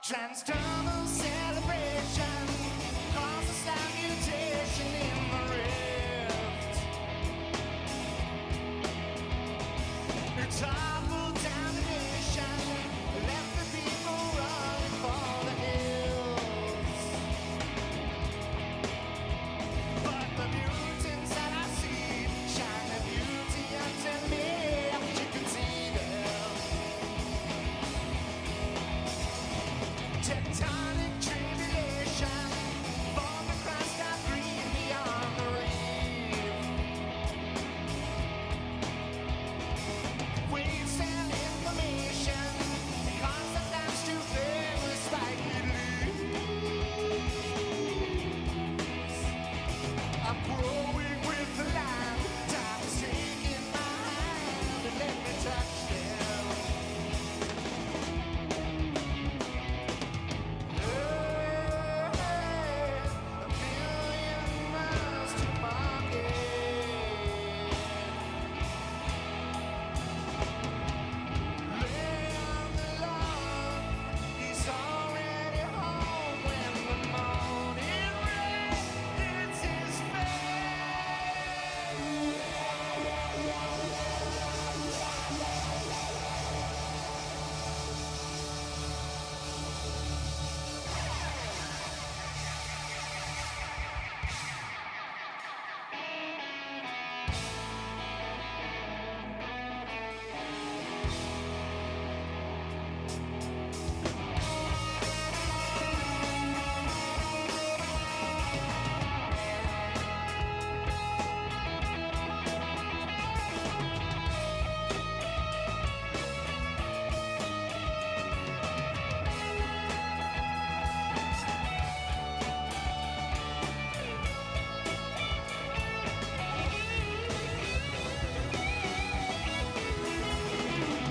Transdermal celebration causes a slight mutation in the rift. It toppled down the nation, left the people running for the hills. But the mutants that I see shine their beauty unto me. You can see them. Tectonic tribulation, form across that green beyond the reef. Waves and information, cause the dance to play with spiky leaves. I'm growing with the land, time is taking my hand and let me touch them. A million miles to market. Lay on the lawn, he's already home when the morning rain hits his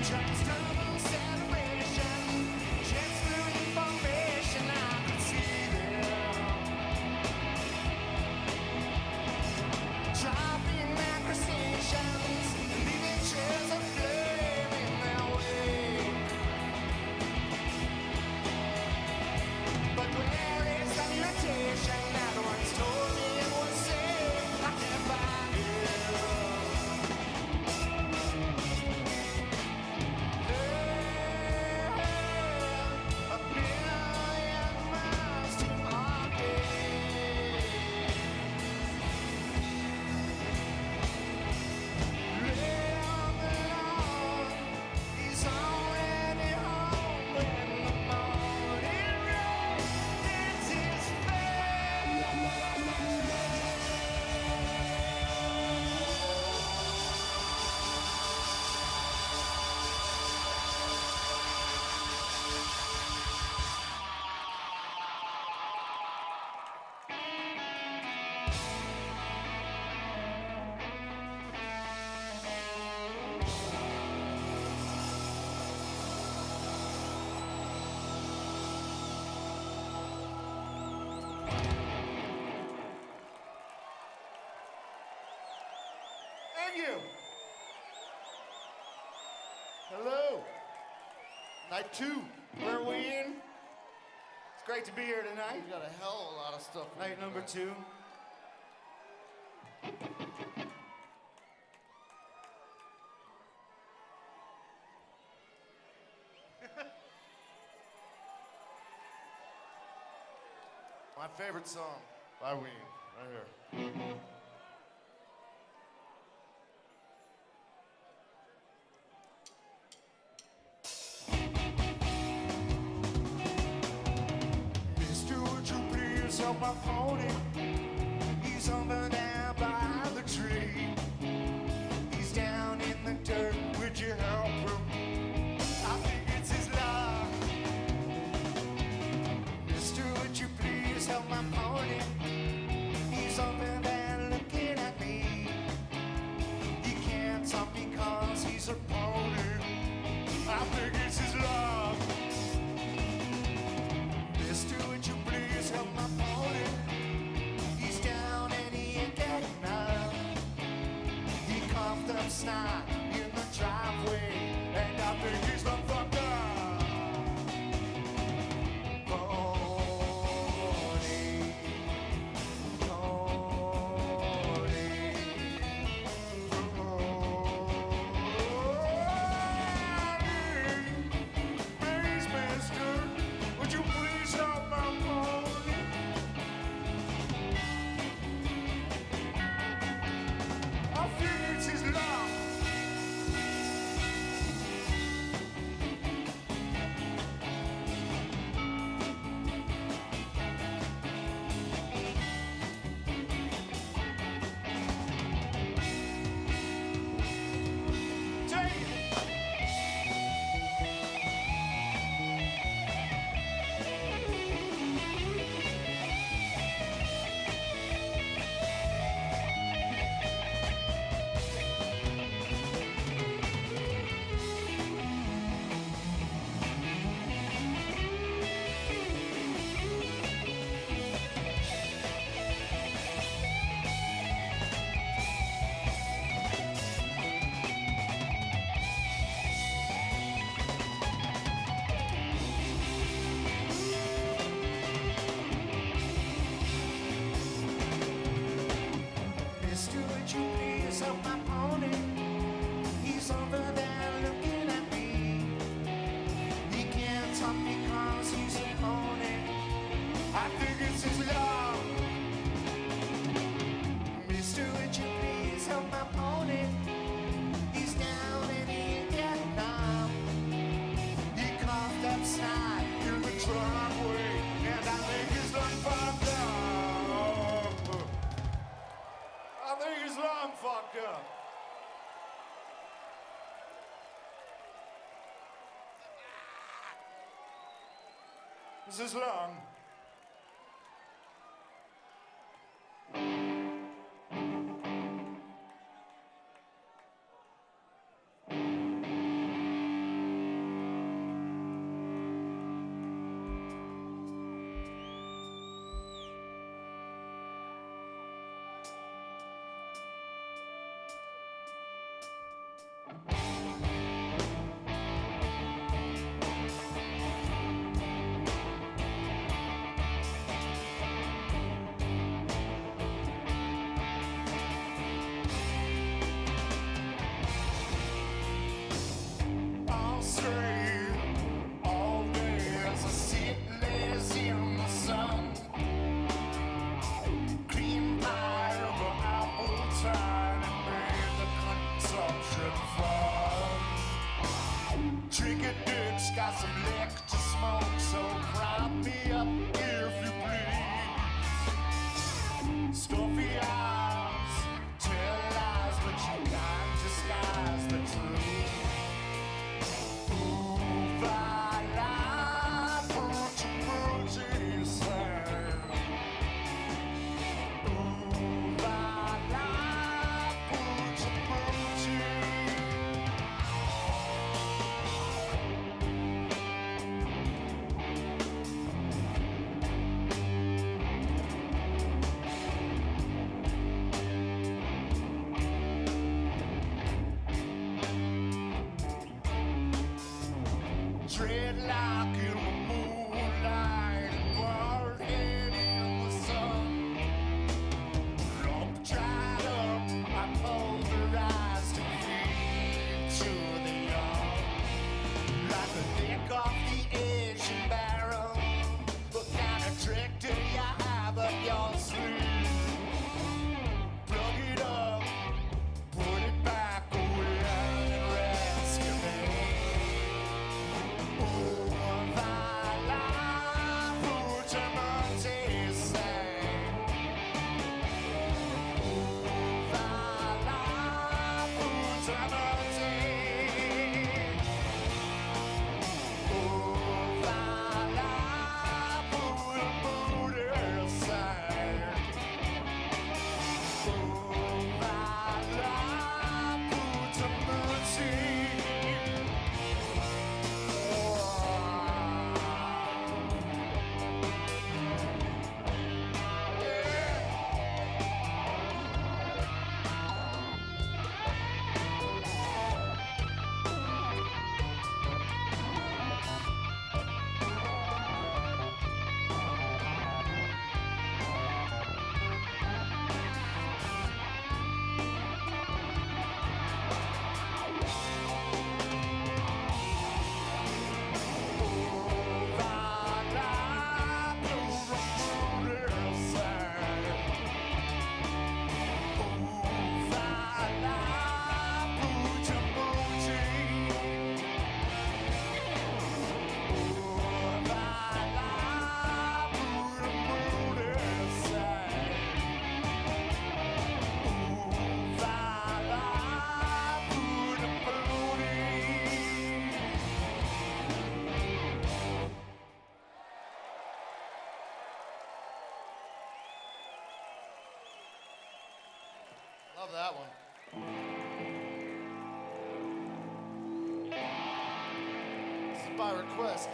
Transdermal celebration, jets through information, I could see them. Dropping macrostations, leaving trails of flame in their wake. But where is the mutation that once told me it was safe? I can't find it. A million miles to market. Lay on the lawn, he's already home when the morning rain hits his face. Thank you. Hello. Night 2. Where are we in? It's great to be here tonight. You got a hell of a lot of stuff. Night number 2. My favorite song by Ween, right here. Mister, would you please help my pony? He's over there by the tree. He's down in the dirt, would you help him? I think it's his luck. Mister, would you please help my pony? He's over there looking at me. He can't talk because he's a pony. I think it's his luck. Mister, would you please help my pony? He's down and he ain't getting up. He coughed up snot in the driveway, and I think he's done fucked up. This is long. I'll stay all day as I sit lazy in the sun. Clean pie over apple tart and made the consumption fun. Tricky dicks got some lick to smoke, so prop me up if you please. Stuffy eyes tell lies, but you can't disguise the truth. Dreadlock in the moonlight, bald head in the sun. Lump dried up, I pulverized and feed to the young. Like a dick off the Asian barrel, what kind of trick do you have up your sleeve? Plug it up, put it back away and rescue me. Love that one. This is by request.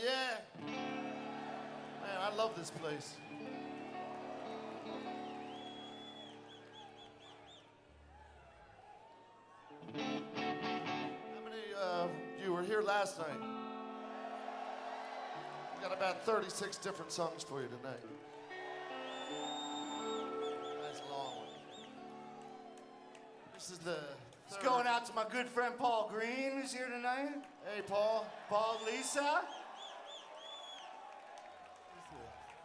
yeah. Man, I love this place. How many of you were here last night? We got about 36 different songs for you tonight. Nice long one. This is the It's going out to my good friend Paul Green, who's here tonight. Hey, Paul. Paul, Lisa.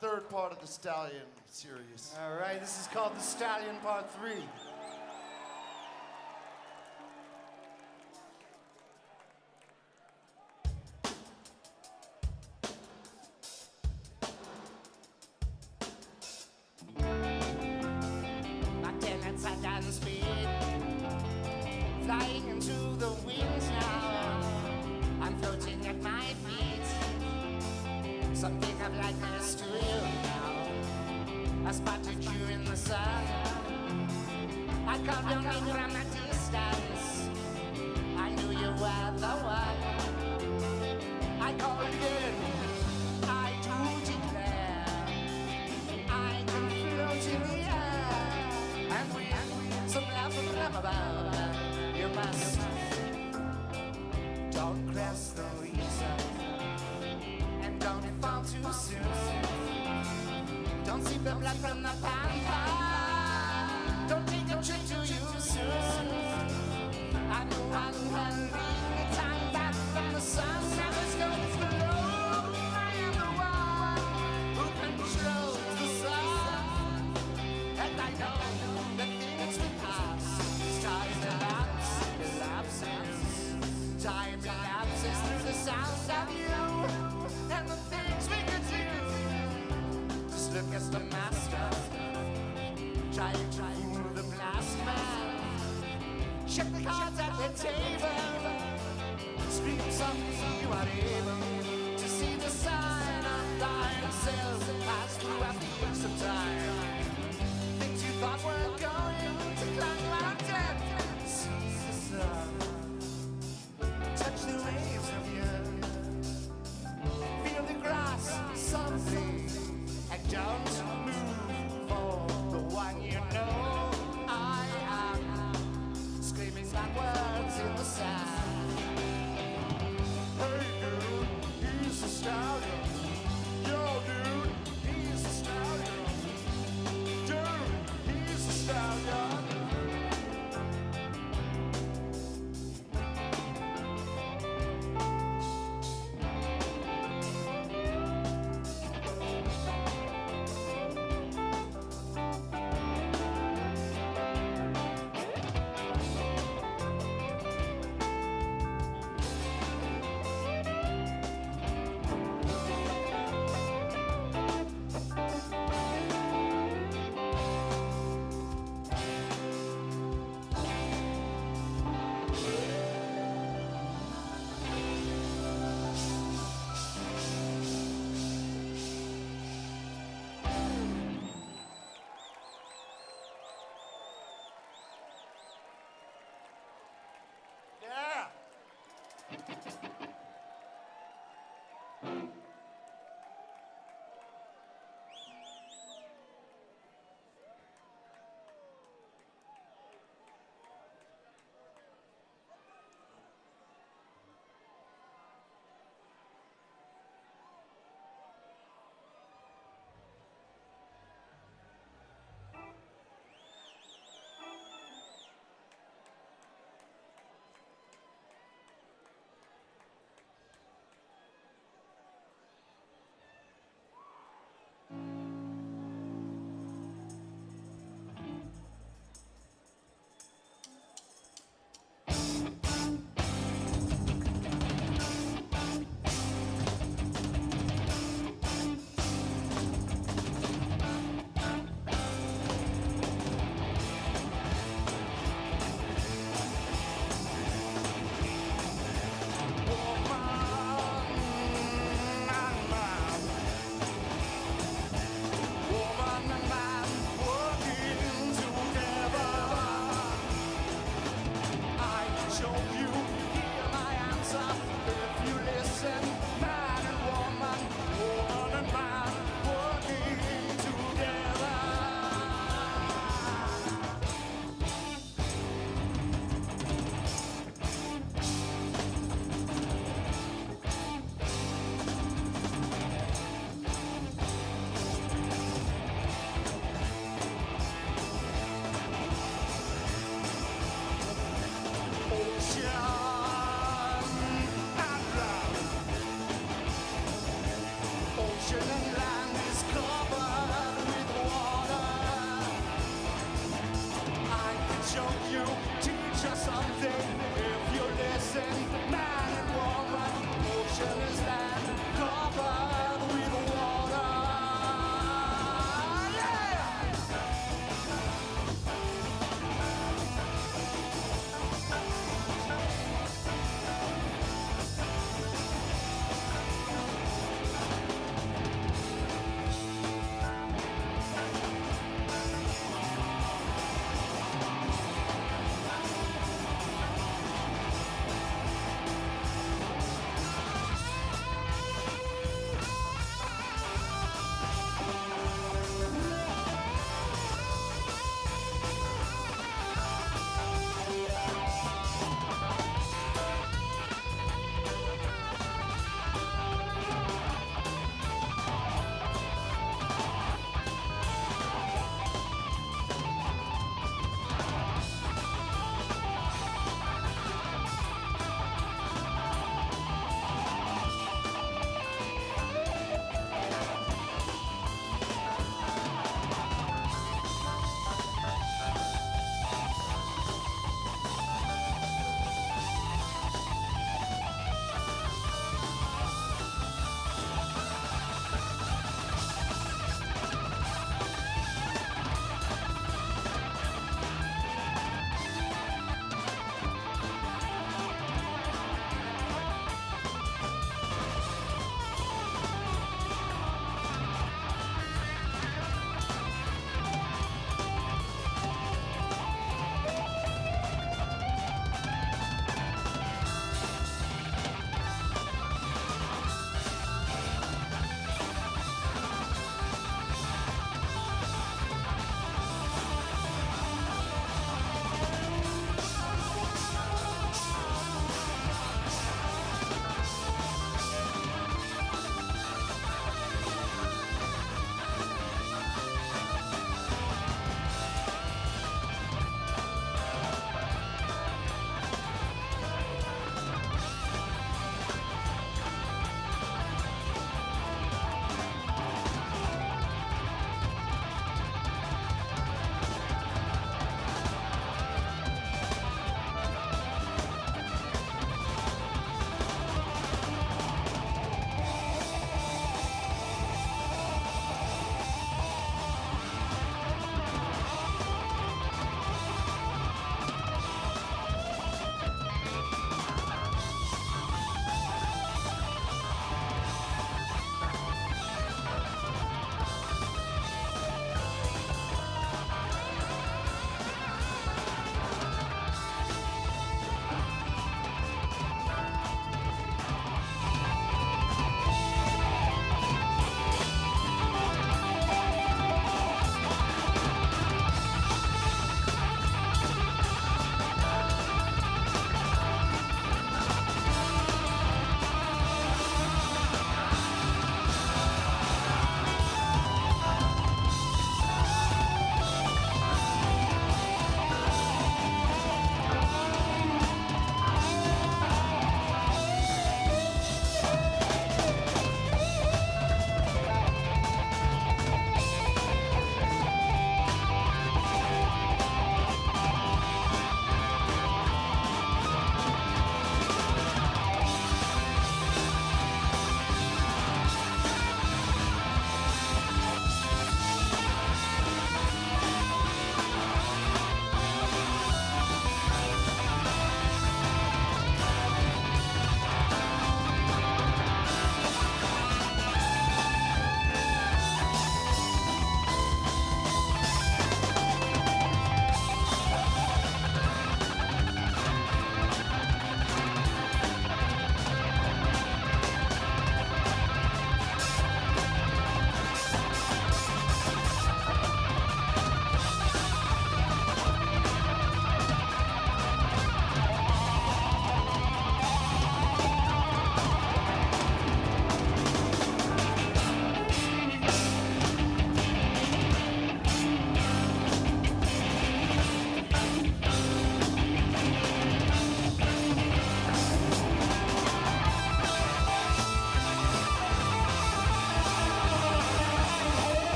Third part of the Stallion series. All right, this is called The Stallion Part 3. My tenants are down the speed, flying into the winds now. I'm floating at my feet. Something of likeness to you now. I spotted you in the sun. I called your name from a distance. I knew you were the one. I called again. I do declare I can float in the air. And with some love from above, you must don't cross the reason. Don't fall too soon. Don't see the blood from the panther. Don't take a trip too soon. I know I'm running time back from the sun. Never's gonna flow. I am the one who controls the sun. And I know that things will pass. Time elapses. Time elapses through the sound of you. And the things we could do. Just look at the master, trying to fool the blast man. Check the cards at the table. Scream softly, you are able to see the sign of thine self pass throughout the years of time. Things you thought were going to climb mountain. See the sun, touch the waves of you. Feel the grass softly and don't move for the one you know. I am screaming backwards in the sand. Hey dude, he's a stallion. Yo dude, he's a stallion. Dude, he's a stallion.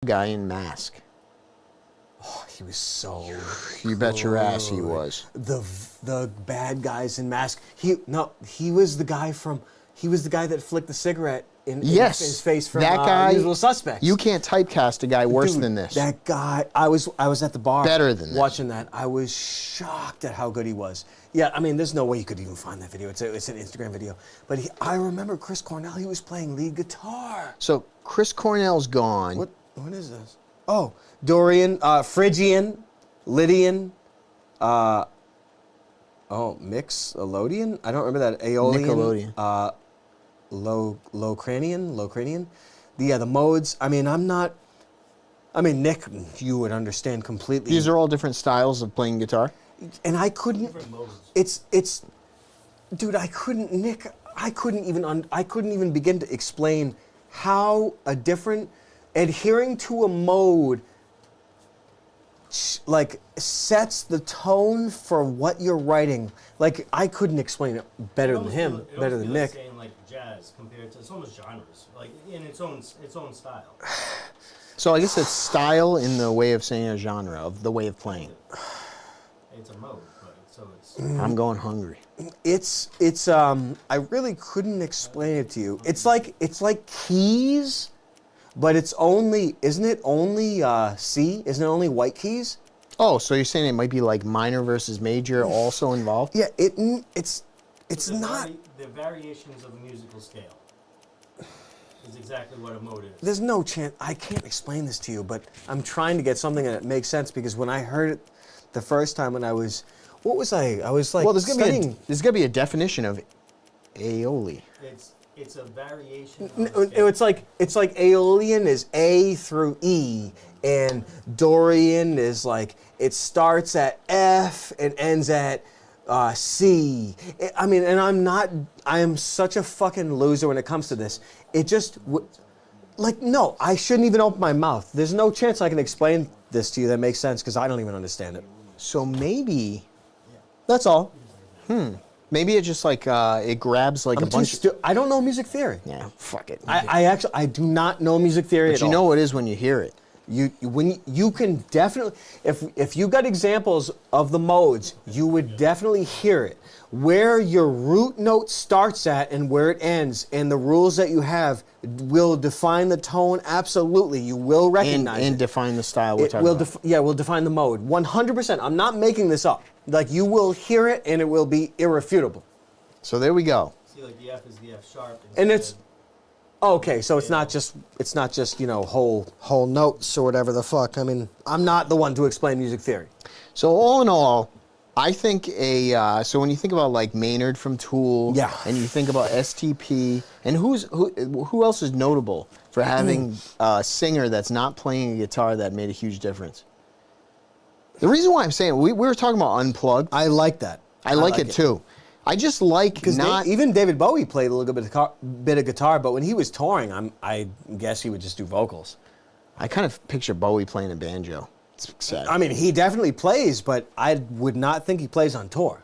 guy in Mask. Oh, he was so. You bet your ass he was. The bad guys in Mask. He was the guy that flicked the cigarette in his face from that guy. Usual Suspects. You can't typecast a guy worse Dude, than this. That guy. I was at the bar. Better than this. watching that. I was shocked at how good he was. Yeah, I mean, there's no way you could even find that video. It's an Instagram video. But I remember Chris Cornell. He was playing lead guitar. So Chris Cornell's gone. What is this? Oh, Dorian, Phrygian, Lydian, Mixolydian? I don't remember that. Aeolian. Nickelodeon. Locranian. The modes. I mean, Nick, you would understand completely. These are all different styles of playing guitar. And I couldn't. Dude, I couldn't, Nick. I couldn't even begin to explain how adhering to a mode like sets the tone for what you're writing. Like, I couldn't explain it better than him, better than Nick. Saying like jazz compared to, it's almost genres, like in its own style. So I guess it's style in the way of saying a genre of the way of playing. It's a mode, but it's. I'm going hungry. It's I really couldn't explain it to you. It's like keys, but it's only, isn't it only C? Isn't it only white keys? Oh, so you're saying it might be like minor versus major also involved? Yeah, it's not. The variations of a musical scale is exactly what a mode is. There's no chance. I can't explain this to you, but I'm trying to get something that makes sense, because when I heard it the first time, when I was, what was I? I was like, Well, there's studying. gonna be a definition of aioli. It's a variation. It's like Aeolian is A through E, and Dorian is like, it starts at F and ends at C. I mean, and I am such a fucking loser when it comes to this. It just, no, I shouldn't even open my mouth. There's no chance I can explain this to you that makes sense, because I don't even understand it. So maybe, That's all. maybe it just like it grabs like a bunch. I don't know music theory. Yeah, fuck it. I do not know music theory But at you all. know what it is when you hear it. You can definitely, if you got examples of the modes, you would definitely hear it. Where your root note starts at and where it ends, and the rules that you have will define the tone. Absolutely, you will recognize And it. define the style we're It talking will about. will define the mode. 100%. I'm not making this up. Like, you will hear it and it will be irrefutable. So there we go. See, like the F is the F sharp. And it's okay, so it's not just whole notes or whatever the fuck. I mean, I'm not the one to explain music theory. So all in all, I think so when you think about like Maynard from Tool, Yeah. and you think about STP, and who else is notable for having a singer that's not playing a guitar that made a huge difference? The reason why I'm saying we were talking about Unplugged. I like that. I like it too. I just like Because not even David Bowie played a little bit of guitar, but when he was touring, I guess he would just do vocals. I kind of picture Bowie playing a banjo. It's sad. I mean, he definitely plays, but I would not think he plays on tour.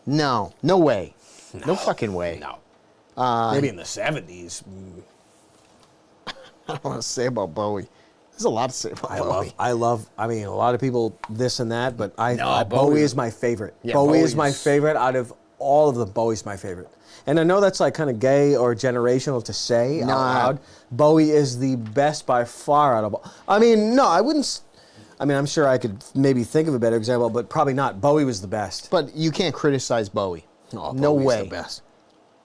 No way. No fucking way. No. Maybe in the 70s. I don't want to say about Bowie. There's a lot to say about Bowie. I mean, a lot of people this and that, but No, Bowie Bowie- is my favorite. Yeah, Bowie is my Bowie's- favorite out of all of them. Bowie's my favorite. And I know that's like kind of gay or generational to say out loud. Bowie is the best by far out of all. I mean, no, I wouldn't. I mean, I'm sure I could maybe think of a better example, but probably not. Bowie was the best. But you can't criticize Bowie. Oh, No Bowie's way. the best.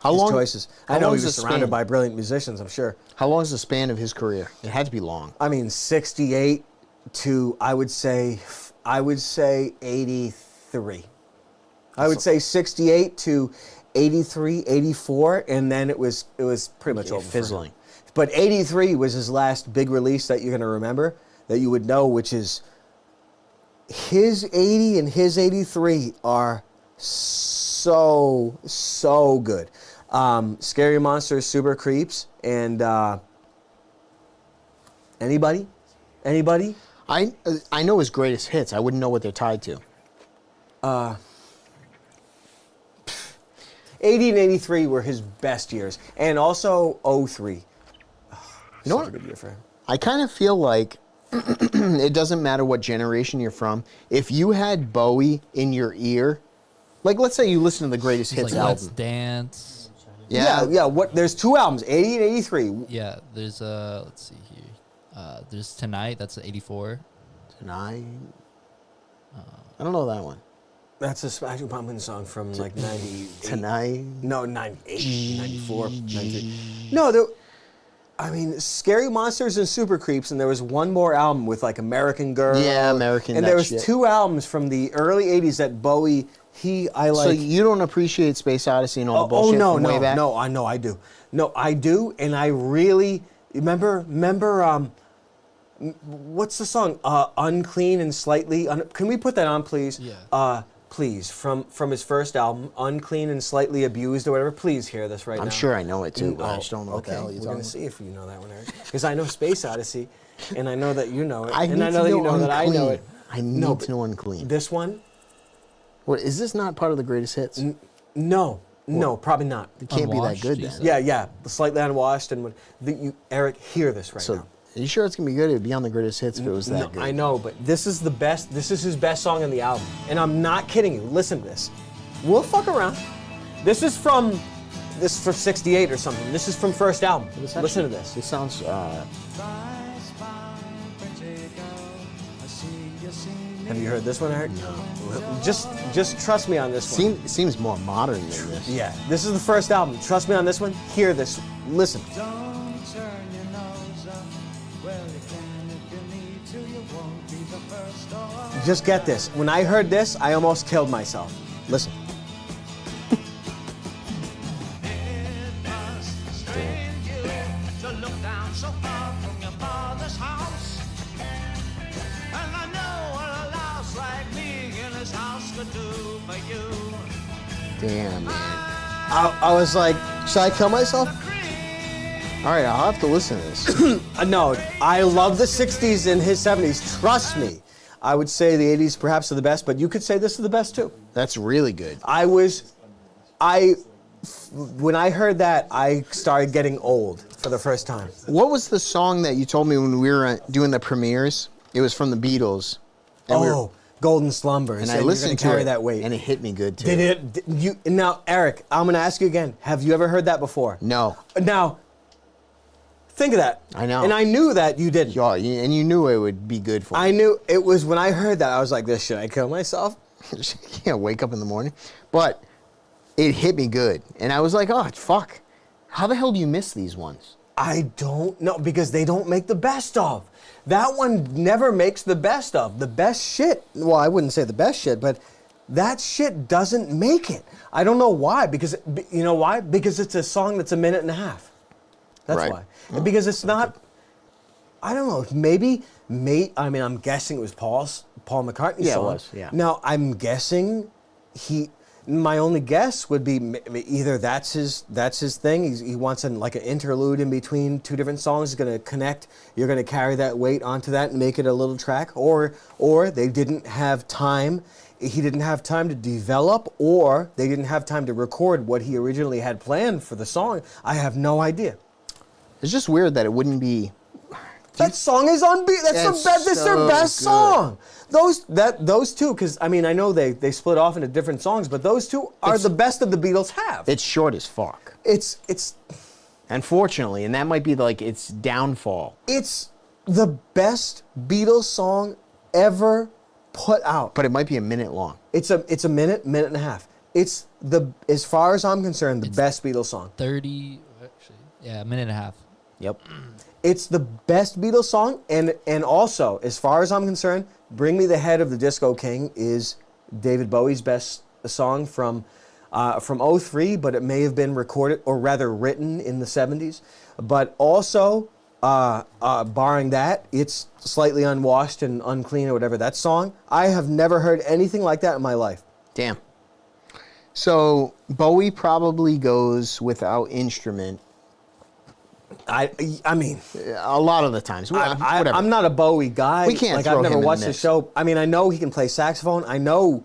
How His long? choices. How I know long he is was the surrounded span? by brilliant musicians, I'm sure. How long is the span of his career? It had to be long. I mean, 68 to I would say 83. I would say 68 to 83, 84, and then it was pretty much over. for him. Fizzling. But 83 was his last big release that you're going to remember, that you would know, which is his 80 and his 83 are so good. Scary Monsters, Super Creeps, and anybody? I know his greatest hits. I wouldn't know what they're tied to. 80 and 83 were his best years, and also 03. You know Such a what? good year for him. I kind of feel like it doesn't matter what generation you're from. If you had Bowie in your ear, like let's say you listen to the Greatest It's Hits like Let's album. Dance. Yeah. What? There's 2 albums, 80 and 83. Yeah, there's let's see here. There's Tonight, that's 84. Tonight. I don't know that one. That's a Smashing Pumpkins song from like 98. Tonight. No, 98, 94, 93. No, Scary Monsters and Super Creeps, and there was one more album with like American Girl. Yeah, American, And that there was shit. 2 albums from the early 80s that Bowie, I like. So you don't appreciate Space Odyssey and all the bullshit no, from way back? no, I do. No, I do, and I really remember. What's the song? Unclean and Slightly. Can we put that on, please? Yeah. Please, from his first album, Unclean and Slightly Abused or whatever. Please hear this right now. I'm sure I know it too, but I just don't know what Okay, the hell you're we're talking gonna about. see if you know that one, Eric. Because I know Space Odyssey, and I know that you know it, I and need I know to that you know know that I know it. I need No, to know Unclean. This one? What, is this not part of the Greatest Hits? No, probably not. It can't be that Unwashed, good you then. said? Yeah, slightly unwashed, and Eric, hear this right So, now. are you sure it's gonna be good? It'd be on the Greatest Hits if it was that No, good. I know, but this is the best. This is his best song on the album, and I'm not kidding you. Listen to this. We'll fuck around. This is from '68 or something. This is from first album. Listen to this. It sounds. Have you heard this one, Eric? No. Just trust me on this one. Seems more modern than this. Yeah, this is the first album. Trust me on this one. Hear this. Listen. Don't turn your nose up. Well, you can if you need to. You won't be the first or Just get this. When I heard this, I almost killed myself. Listen. Strange you to look down so far from your father's house. And I know what a louse like me in his house could do for you. Damn, man. I was like, should I kill myself? All right, I'll have to listen to this. No, I love the 60s and his 70s. Trust me. I would say the 80s perhaps are the best, but you could say this is the best too. That's really good. When I heard that, I started getting old for the first time. What was the song that you told me when we were doing the premieres? It was from the Beatles. And we were- Golden Slumbers. and I you're listened gonna to carry it, that weight. and it hit me good too. Did it? Now, Eric, I'm gonna ask you again. Have you ever heard that before? No. Now, think of that. I know. And I knew that you didn't. Yeah, and you knew it would be good for I me. knew it was when I heard that. I was like, "This should I kill myself?" Yeah, wake up in the morning. But it hit me good. And I was like, oh, fuck. How the hell do you miss these ones? I don't know because they don't make the best of. That one never makes the best of. The best shit. Well, I wouldn't say the best shit, but that shit doesn't make it. I don't know why. Because you know why? Because it's a song that's a minute and a half. That's Right. why. And because it's not. I don't know. Maybe. I mean, I'm guessing it was Paul McCartney's Yeah, it song. was, yeah. Now I'm guessing my only guess would be either that's his thing. He wants like an interlude in between 2 different songs. He's gonna connect. You're gonna carry that weight onto that and make it a little track, or they didn't have time. He didn't have time to develop, or they didn't have time to record what he originally had planned for the song. I have no idea. It's just weird that it wouldn't be. That song is on beat. That's their so best good. song. Those 2, because I mean I know they split off into different songs, but those 2 are the best that the Beatles have. It's short as fuck. It's Unfortunately, and that might be like its downfall. It's the best Beatles song ever put out. But it might be a minute long. It's a minute and a half. It's as far as I'm concerned, the best Beatles song. 30, actually, yeah, a minute and a half. Yep. It's the best Beatles song, and also, as far as I'm concerned, "Bring Me the Head of the Disco King" is David Bowie's best song from '03, but it may have been recorded, or rather written, in the '70s. But also, barring that, it's Slightly Unwashed and Unclean or whatever, that song. I have never heard anything like that in my life. Damn. So Bowie probably goes without instrument I mean, a lot of the times. Whatever. I'm not a Bowie guy. We can't like throw I've never him in the watched the mix. show. I mean, I know he can play saxophone. I know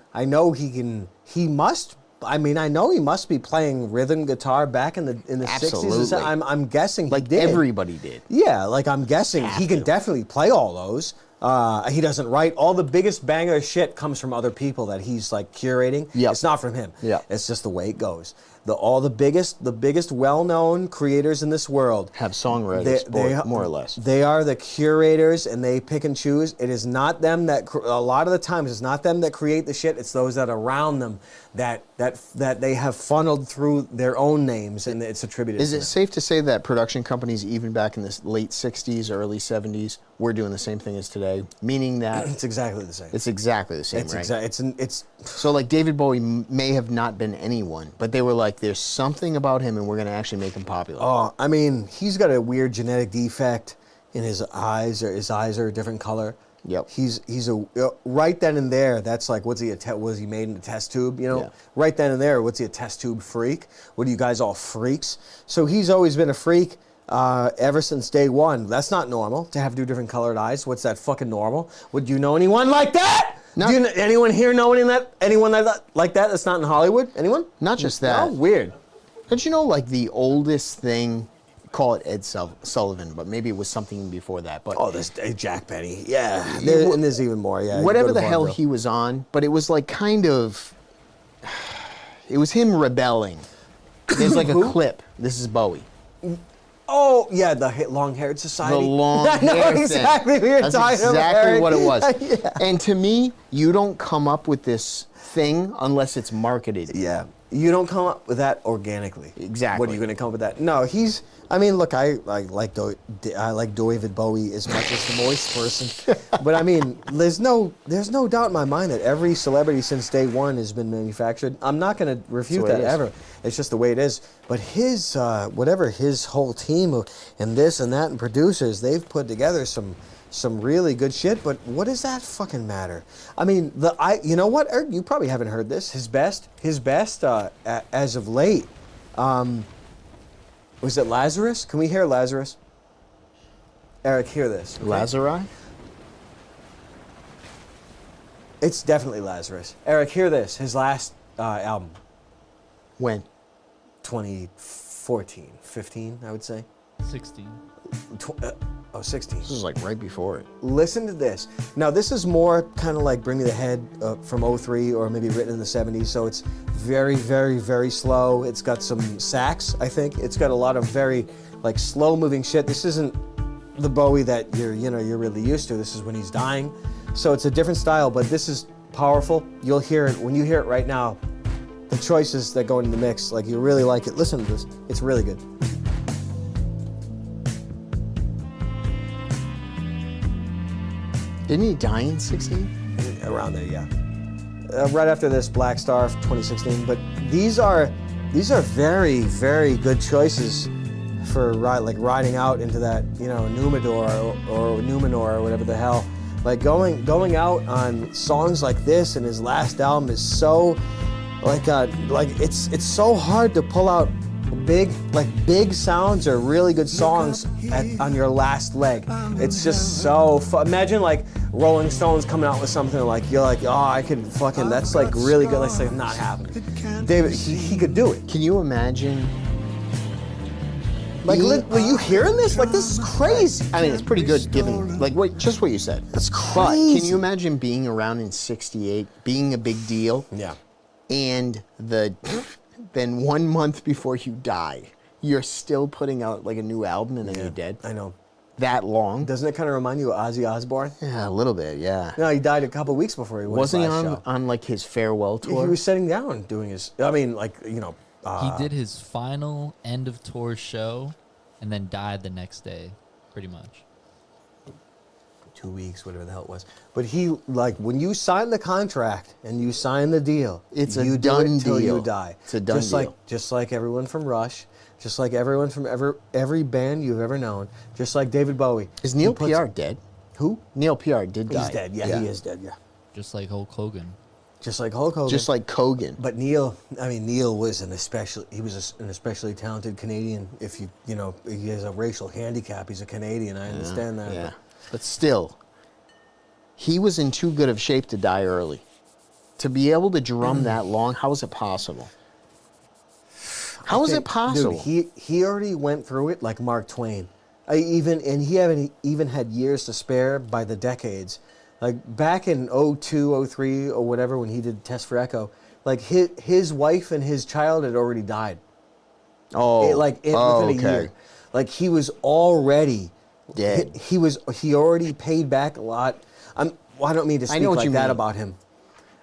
he can. He must I mean, I know he must be playing rhythm guitar back in the 60s. Absolutely. I'm guessing he Like did. everybody did. Yeah, like I'm guessing he can definitely play all those. He doesn't write. All the biggest banger shit comes from other people that he's like curating. Yep. It's not from him. Yep. It's just the way it goes. All the biggest well-known creators in this world Have songwriters, more or less. They are the curators, and they pick and choose. It is not them that a lot of the times it's not them that create the shit. It's those that are around them that they have funneled through their own names, and it's attributed. Is to it them. safe to say that production companies, even back in the late 60s, early 70s, were doing the same thing as today? Meaning that It's exactly the same. it's exactly the same, It's right? it's So like David Bowie may have not been anyone, but they were like, there's something about him and we're going to actually make him popular. Oh, I mean, he's got a weird genetic defect in his eyes, or his eyes are a different color. Yep. He's a right then and there. That's like, was he made in a test tube? You know, Yeah. right then and there. What's he, a test tube freak? What are you guys all freaks? So he's always been a freak ever since day one. That's not normal to have two different colored eyes. What's that fucking normal? Would you know anyone like that? No. Do you know anyone here know anyone like that? That's not in Hollywood. Anyone? Not just that. Oh, weird. Don't you know, like, the oldest thing, call it Ed Sullivan, but maybe it was something before that. But Oh, this Jack Benny. Yeah, Yeah, and there's even more. Yeah, whatever go to the hell Vaudeville. he was on, but it was like kind of, it was him rebelling. There's like a clip. This is Bowie. Oh, yeah, the long-haired society. The long I know hair exactly thing. what you're That's talking about, exactly Eric. what it was. Yeah. And to me, you don't come up with this thing unless it's marketed. Yeah. You don't come up with that organically. Exactly. What are you going to come up with that? No, I mean, look, I like David Bowie as much as the Moist person. But I mean, there's no doubt in my mind that every celebrity since day one has been manufactured. I'm not going to refute way it that is. ever. It's just the way it is. But his, whatever his whole team and this and that and producers, they've put together some really good shit, but what does that fucking matter? I mean, you know what, Eric, you probably haven't heard this. His best as of late, was it Lazarus? Can we hear Lazarus? Eric, hear this. Okay? Lazari? It's definitely Lazarus. Eric, hear this. His last album, When? 2014, 15, I would say. 16. 16. This was like right before it. Listen to this. Now, this is more kind of like Bring Me the Head from 03 or maybe written in the 70s, so it's very, very, very slow. It's got some sax, I think. It's got a lot of very like slow-moving shit. This isn't the Bowie that you're really used to. This is when he's dying. So it's a different style, but this is powerful. You'll hear it when you hear it right now. The choices that go into the mix, like you really like it. Listen to this. It's really good. Didn't he die in 16? Around there, yeah. Right after this, Black Star, 2016. But these are very, very good choices for riding out into that, Numenor or Numenor or whatever the hell. Like going out on songs like this, and his last album is so it's so hard to pull out big sounds or really good songs on your last leg. It's just so fun. Imagine like Rolling Stones coming out with something like you're like, oh, I could fucking, that's like really good. That's like not happening. David, he could do it. Can you imagine? Like, were you hearing this? Like, this is crazy. I mean, it's pretty good given, like, just what you said. That's But crazy. can you imagine being around in 68, being a big deal, Yeah. and then 1 month before you die, you're still putting out like a new album and then you're dead? I know. That long? Doesn't it kind of remind you of Ozzy Osbourne? Yeah, a little bit, yeah. No, he died a couple weeks before he went Wasn't he his last on like his farewell show. tour? He was sitting down doing his, I mean, like, He did his final end of tour show and then died the next day, pretty much. 2 weeks, whatever the hell it was. But he, like, when you sign the contract and you sign the deal, It's a you done do it till deal. you die. It's a done deal. Just like everyone from Rush, just like everyone from every band you've ever known, just like David Bowie. Is Neil He puts- Peart dead? Who? Neil Peart did die. He's dead. Yeah, he is dead. Yeah, Just like Hulk Hogan. just like Hulk Hogan. Just like Kogan. But Neil was an especially talented Canadian. If he has a racial handicap. He's a Canadian. I understand that. Yeah. But still, he was in too good of shape to die early. to be able to drum that long, how is it possible? How is it possible? Dude, he already went through it like Mark Twain. He haven't even had years to spare by the decades. Like back in 02, 03 or whatever when he did Test for Echo, like his wife and his child had already died. Within a year. Like he was already dead. He already paid back a lot. I don't mean to speak like that about him.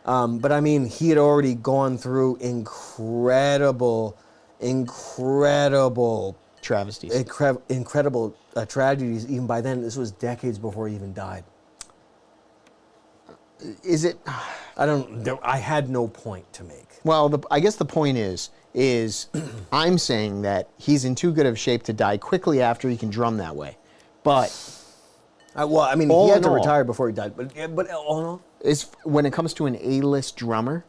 But I mean, he had already gone through incredible Travesties. Incredible tragedies. Even by then, this was decades before he even died. Is it? I had no point to make. Well, I guess the point is I'm saying that he's in too good of shape to die quickly after he can drum that way. But he had to retire before he died. But all in all, when it comes to an A-list drummer,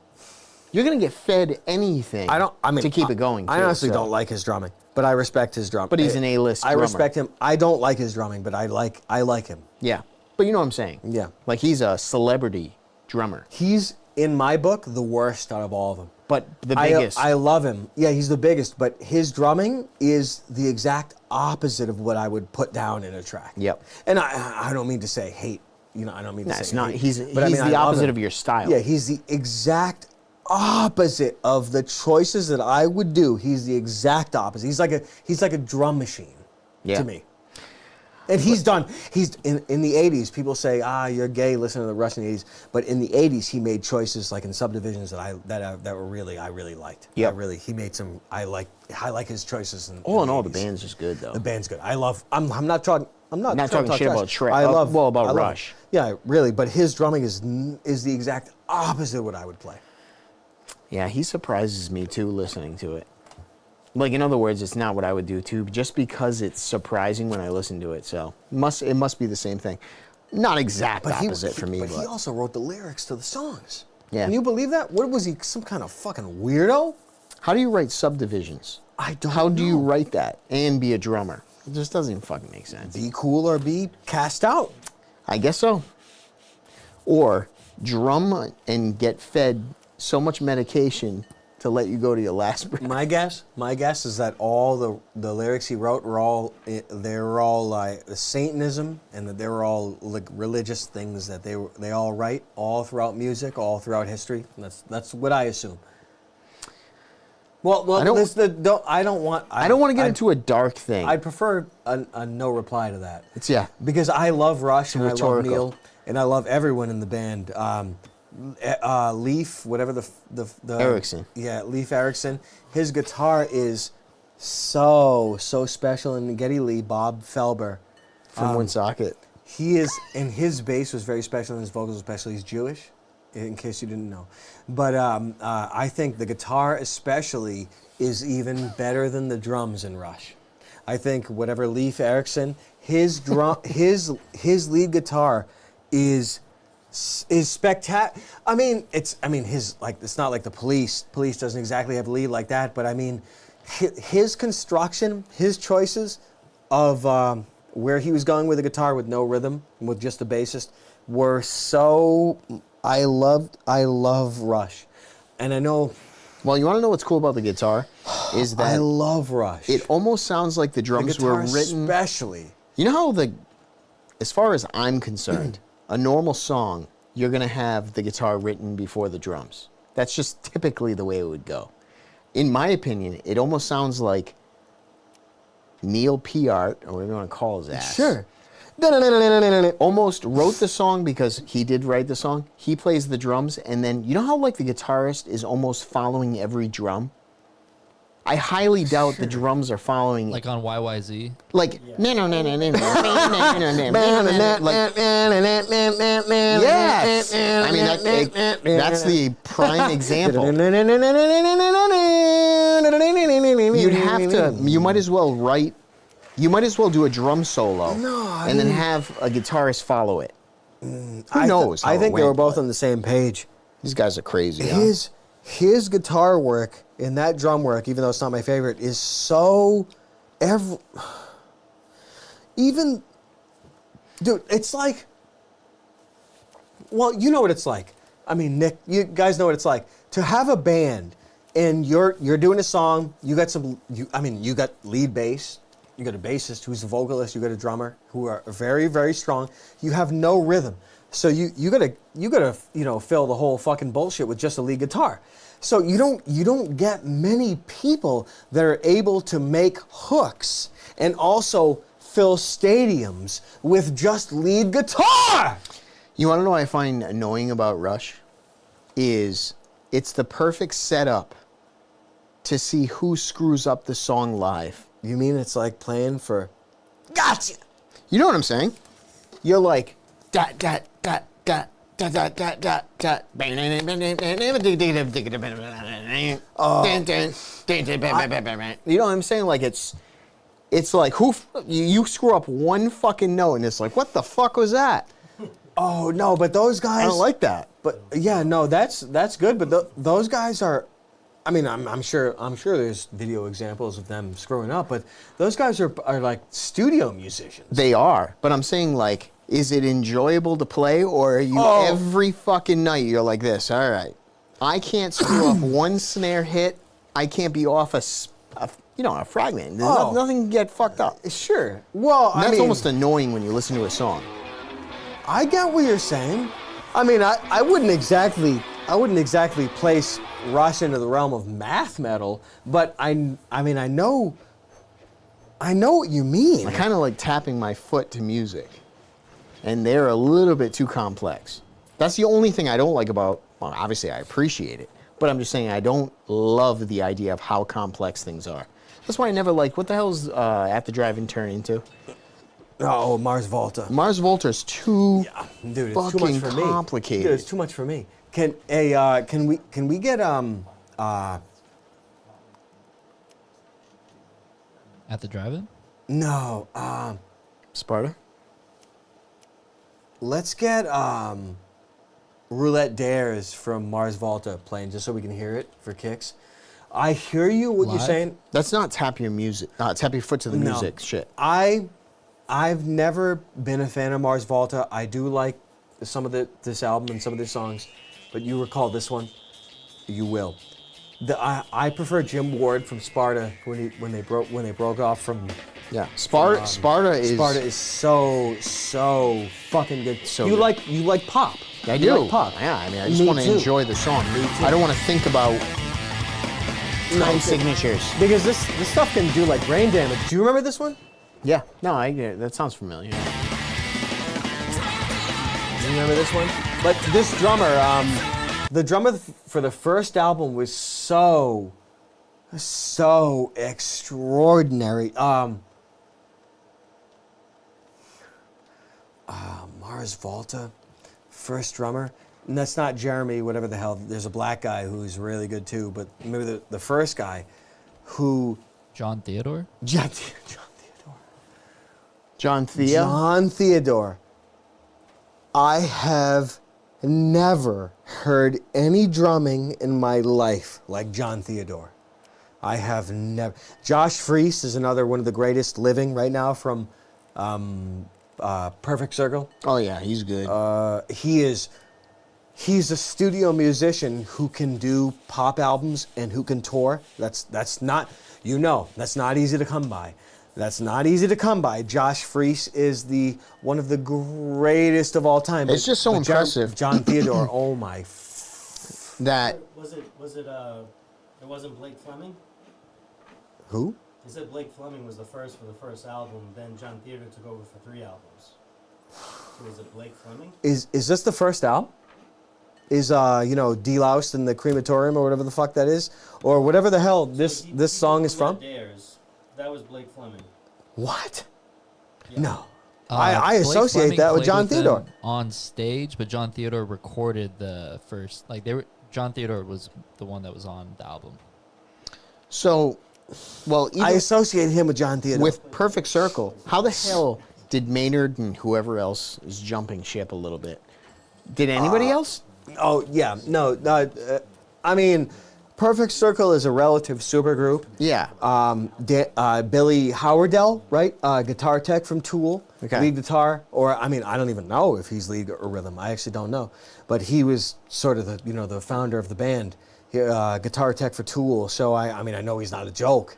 you're gonna get fed anything. To keep it going. I honestly don't like his drumming, but I respect his drumming. But he's an A-list drummer. I respect him. I don't like his drumming, but I like him. Yeah, but you know what I'm saying. Yeah, like he's a celebrity drummer. He's in my book the worst out of all of them. But the biggest. I love him. Yeah, he's the biggest. But his drumming is the exact opposite of what I would put down in a track. Yep. And I don't mean to say hate. I don't mean to say it's not. hate. He's the opposite of your style. Yeah, he's the exact opposite of the choices that I would do. He's the exact opposite. He's like a drum machine to me. And he's in the 80s, people say, you're gay, listen to the Rush in the 80s. But in the 80s, he made choices like in Subdivisions that I really liked. Yeah. He made some, I like his choices. All in all, the band's just good though. The band's good. I'm not talking shit about Shrek. About Rush. Yeah, really. But his drumming is the exact opposite of what I would play. Yeah, he surprises me too listening to it. Like, in other words, it's not what I would do too, just because it's surprising when I listen to it. So it must be the same thing. Not exact opposite for me, but he also wrote the lyrics to the songs. Yeah. Can you believe that? What was he, some kind of fucking weirdo? How do you write Subdivisions? I don't know. How do you write that and be a drummer? It just doesn't even fucking make sense. Be cool or be cast out. I guess so. Or drum and get fed so much medication to let you go to your last breath. My guess is that all the lyrics he wrote were all like Satanism, and that they were all like religious things that they all write all throughout music, all throughout history. That's what I assume. Well, I don't want to get into a dark thing. I'd prefer a no reply to that. Because I love Rush and rhetorical. I love Neil and I love everyone in the band. Leif, whatever the Erikson. Yeah, Leif Erikson. His guitar is so special. And Geddy Lee, Bob Felber from Woonsocket. He is, and his bass was very special, and his vocals especially. He's Jewish, in case you didn't know. But I think the guitar especially is even better than the drums in Rush. I think whatever Leif Erikson, his lead guitar is spectacular. It's not like the Police. Police doesn't exactly have a lead like that, but I mean, his construction, his choices of where he was going with the guitar with no rhythm, with just the bassist, were so. I love Rush, and I know. Well, you want to know what's cool about the guitar? Is that I love Rush. It almost sounds like the drums were written. Especially. You know how as far as I'm concerned. A normal song, you're going to have the guitar written before the drums. That's just typically the way it would go. In my opinion, it almost sounds like Neil Peart, or whatever you want to call his ass. Sure. Almost wrote the song because he did write the song. He plays the drums, and then, you know how like the guitarist is almost following every drum? I highly doubt the drums are following. Like on YYZ? Like, yes! I mean, that's the prime example. You might as well do a drum solo and then have a guitarist follow it. Who knows? I think they were both on the same page. These guys are crazy. His guitar work and that drum work, even though it's not my favorite, is so even, dude, it's like, well, you know what it's like. I mean, Nick, you guys know what it's like to have a band, and you're doing a song. You got you got lead bass. You got a bassist who's a vocalist. You got a drummer who are very, very strong. You have no rhythm, so you gotta fill the whole fucking bullshit with just a lead guitar. So you don't get many people that are able to make hooks and also fill stadiums with just lead guitar. You want to know what I find annoying about Rush? Is it's the perfect setup to see who screws up the song live. You mean it's like playing for gotcha? You know what I'm saying? You're like dot dot dot dot dot dot dot dot dot. You know what I'm saying? Like it's like you screw up one fucking note and it's like, what the fuck was that? Oh no, but those guys. I don't like that. But yeah, no, that's good. But those guys are. I mean, I'm sure there's video examples of them screwing up, but those guys are like studio musicians. They are, but I'm saying like, is it enjoyable to play, or are you every fucking night you're like this? All right, I can't screw up one snare hit. I can't be off a fragment. There's nothing can get fucked up. Sure. Well, And that's almost annoying when you listen to a song. I get what you're saying. I mean, I wouldn't exactly place Rush into the realm of math metal, but I know what you mean. I kind of like tapping my foot to music, and they're a little bit too complex. That's the only thing I don't like about. Well, obviously I appreciate it, but I'm just saying I don't love the idea of how complex things are. That's why I never like. What the hell's At the Drive-In turn into? Oh, Mars Volta. Mars Volta's too Dude, it's fucking too much for complicated. me. Dude, it's too much for me. Can we get At the drive-in? no, Sparta? let's get Roulette Dares from Mars Volta playing just so we can hear it for kicks. I hear you what you're Live? saying. That's not tap your foot to the No. music shit. I've never been a fan of Mars Volta. I do like some of this album and some of their songs, but you recall this one, you will. I prefer Jim Ward from Sparta when they broke off from. Yeah, Sparta is so fucking good. So you good. like pop. I You do. like pop. Yeah, I mean, I just Me want to too. enjoy the song. Me too. I don't want to think about time No, signatures. Because this stuff can do like brain damage. Do you remember this one? Yeah, no, I get it. That sounds familiar. Do you remember this one? But this drummer, the drummer for the first album was so extraordinary. Mars Volta, first drummer. And that's not Jeremy, whatever the hell. There's a black guy who's really good too. But maybe the first guy who. John Theodore? John Theodore. John Thea? John Theodore. I have never heard any drumming in my life like John Theodore. I have never. Josh Freese is another one of the greatest living right now from Perfect Circle. Oh yeah, he's good. He's a studio musician who can do pop albums and who can tour. That's not easy to come by. That's not easy to come by. Josh Freese is one of the greatest of all time. It's just so impressive. John Theodore, oh my. That It wasn't Blake Fleming? Who? They said Blake Fleming was the first for the first album, then John Theodore took over for 3 albums. So was it Blake Fleming? Is this the first album? Is Deloused in the Crematorium or whatever the fuck that is? Or whatever the hell this song is from? Dares. That was Blake Fleming. What? Yeah. No. I Blake associate Fleming that with played John them Theodore. on stage, but John Theodore recorded the first. John Theodore was the one that was on the album. so, well, I even associate him with John Theodore. with Perfect Circle, how the hell did Maynard and whoever else is jumping ship a little bit? Did anybody else? Oh yeah, no. I mean, Perfect Circle is a relative supergroup. Yeah. Billy Howardell, right? Guitar tech from Tool, Okay. lead guitar, or I mean, I don't even know if he's lead or rhythm. I actually don't know, but he was sort of the founder of the band, guitar tech for Tool. So I mean, I know he's not a joke.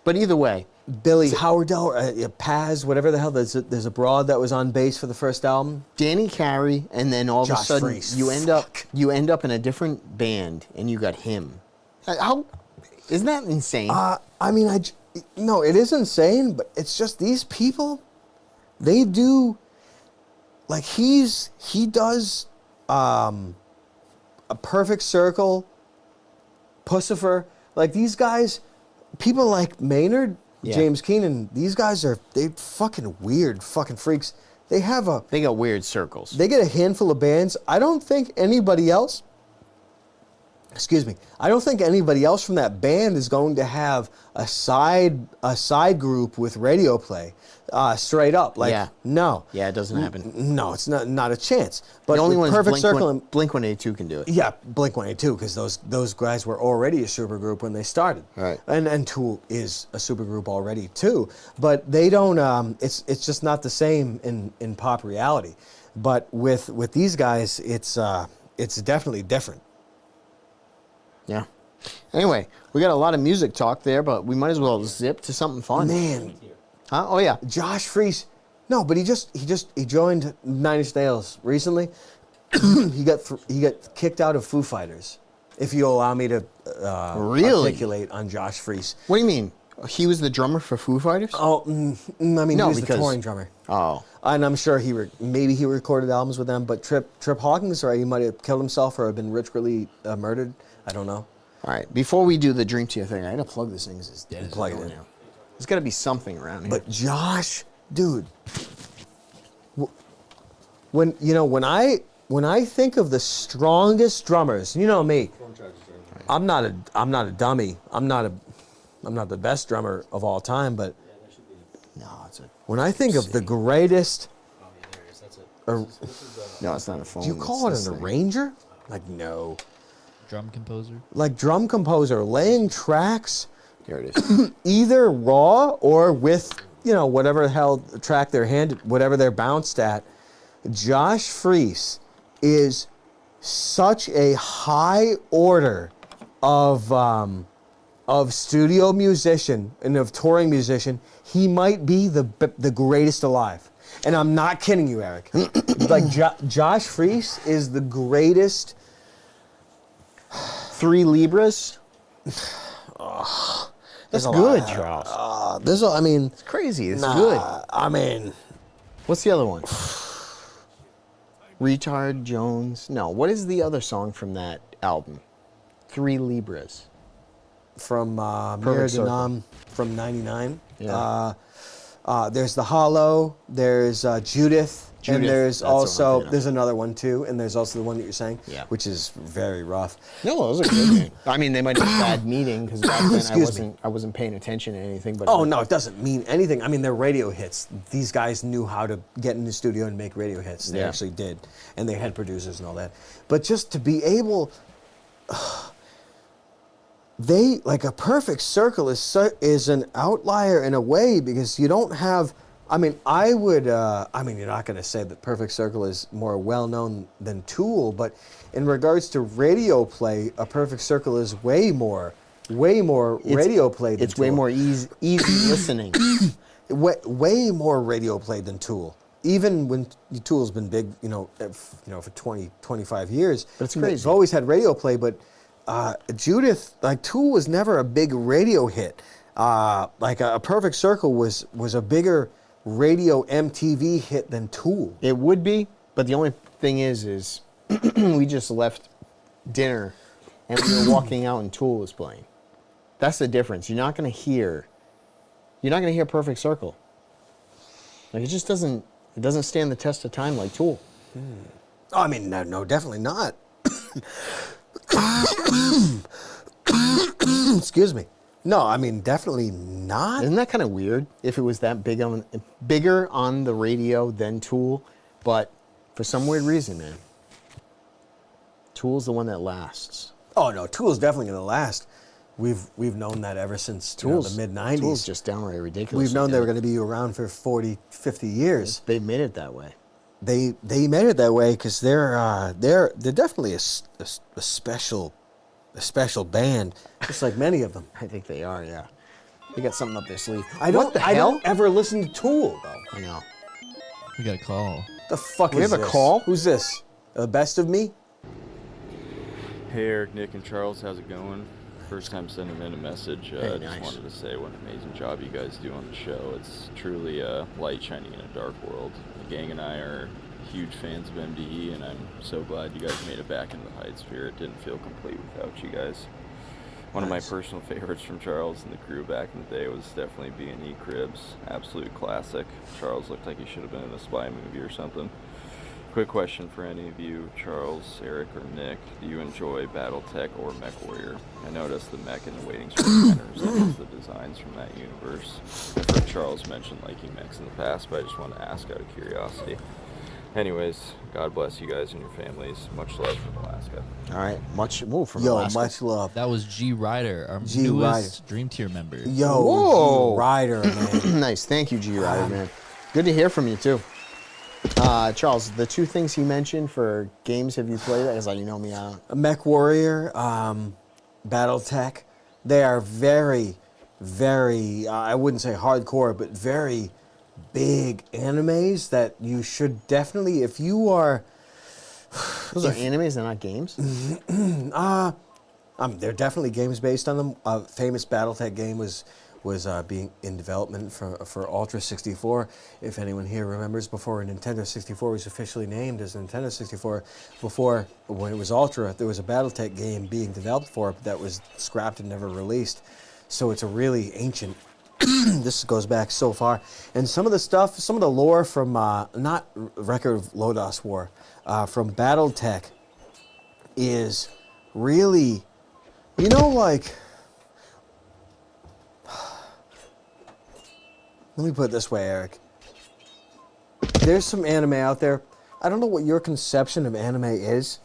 But either way, Billy Howardell, Paz, whatever the hell. There's a broad that was on bass for the first album. Danny Carey, and then all of a Josh sudden Freese. you end up in a different band, and you got him. How isn't that insane? I mean, no, it is insane, but it's just these people, they do, like he does a Perfect Circle, Pussifer, like these guys, people like Maynard, Yeah. James Keenan, these guys they fucking weird fucking freaks. They got weird circles. they get a handful of bands. I don't think anybody else, excuse me, I don't think anybody else from that band is going to have a side group with radio play, straight up. Like, Yeah. no. Yeah, it doesn't happen. No, it's not a chance. But The only with one Perfect Circle and Blink 182 can do it. yeah, Blink 182, because those guys were already a supergroup when they started. Right. And Tool is a supergroup already too. But they don't. It's just not the same in pop reality. But with these guys, it's definitely different. Yeah. Anyway, we got a lot of music talk there, but we might as well zip to something fun. Man, Huh? Oh yeah. Josh Freese. No, but he joined Nine Inch Nails recently. he got kicked out of Foo Fighters. If you allow me to Really? articulate on Josh Freese. What do you mean? He was the drummer for Foo Fighters? Oh, I mean, No, he was the because- touring drummer. Oh. And I'm sure maybe he recorded albums with them, but Trip Hawkins, or he might have killed himself or have been ritually murdered. I don't know. All right. Before we do the Dream Theater thing, I gotta plug this thing 'cause it's dead as Plug it hell in. now. There's gotta be something around here. But Josh, dude, when I think of the strongest drummers, you know me, I'm not a dummy. I'm not the best drummer of all time, but no, it's a when I think of the greatest, no, it's not a phone. do you call it an arranger? Like, no. Drum composer. Like drum composer, laying tracks Here it is. either raw or with, whatever the hell track whatever they're bounced at. Josh Freese is such a high order of studio musician and of touring musician. He might be the greatest alive. And I'm not kidding you, Eric. Like Josh Freese is the greatest. 3 Libras. There's That's a good, lot. Charles. I mean, It's crazy. It's nah, good. I mean, What's the other one? Retard Jones. No, what is the other song from that album? 3 Libras. from Perfect Circle. Miradanam from '99. Yeah. There's The Hollow. There's Judith. And Judith, there's that's the one I'm also thinking of. there's another one too, and there's also the one that you're saying, Yeah. which is very rough. No, those are good. Man. I mean, they might have a bad meeting because back then Excuse me. I wasn't paying attention to anything. But Oh no, it doesn't mean anything. I mean, they're radio hits. These guys knew how to get in the studio and make radio hits. They Yeah. actually did, and they had producers and all that. But just to be able, they like a Perfect Circle is an outlier in a way because you don't have. I mean, I would. I mean, you're not going to say that Perfect Circle is more well known than Tool, but in regards to radio play, a Perfect Circle is way more radio play than it's way Tool. more easy listening. Way more radio play than Tool. Even when Tool's been big, for 20, 25 years. But it's They've crazy. always had radio play, but Judith, like Tool was never a big radio hit. Like a Perfect Circle was a bigger radio MTV hit than Tool. It would be, but the only thing is we just left dinner and we were walking out and Tool was playing. That's the difference. You're not gonna hear Perfect Circle. Like it just doesn't stand the test of time like Tool. Oh, I mean, no, definitely not. Excuse me. No, I mean, definitely not. Isn't that kind of weird if it was that bigger on the radio than Tool? But for some weird reason, man, Tool's the one that lasts. Oh no, Tool's definitely gonna last. We've known that ever since the mid '90s. Tool's just downright ridiculous. We've known they were going to be around for 40, 50 years. They made it that way. They made it that way because they're definitely a special band, just like many of them. I think they are. Yeah, they got something up their sleeve. I What the hell? don't ever listen to Tool though. I know. We got a call. The fuck We is have a this? call? Who's this? Best of Me? Hey Eric, Nick, and Charles, how's it going? First time sending in a message. Hey, Just nice. wanted to say what an amazing job you guys do on the show. It's truly a light shining in a dark world. The gang and I are huge fans of MDE, and I'm so glad you guys made it back into the Hyde Sphere. It didn't feel complete without you guys. One of my personal favorites from Charles and the crew back in the day was definitely B&E Cribs. Absolute classic. Charles looked like he should have been in a spy movie or something. Quick question for any of you, Charles, Eric, or Nick. Do you enjoy Battletech or MechWarrior? I noticed the mech in the Waiting Star kind of resembles the designs from that universe. I've heard Charles mention liking mechs in the past, but I just want to ask out of curiosity. Anyways, God bless you guys and your families. Much love from Alaska. All right, much from Yo, Alaska. much love. That was G Ryder, our G. newest Dream Tier member. Yo, Whoa. G Ryder, man. Nice, thank you, G Ryder, man. Good to hear from you too. Charles, the two things he mentioned for games have you played? Because you know me, I don't. MechWarrior, Battletech, they are very, very, I wouldn't say hardcore, but very big animes that you should definitely, if you are... Those are animes, they're not games. They're definitely games based on them. A famous Battletech game was being in development for Ultra 64. If anyone here remembers, before Nintendo 64 was officially named as Nintendo 64, before when it was Ultra, there was a Battletech game being developed for it that was scrapped and never released. So it's a really ancient. This goes back so far, and some of the stuff, some of the lore from not Record of Lodoss War, from Battletech, is really, you know, like. Let me put it this way, Eric. There's some anime out there. I don't know what your conception of anime is,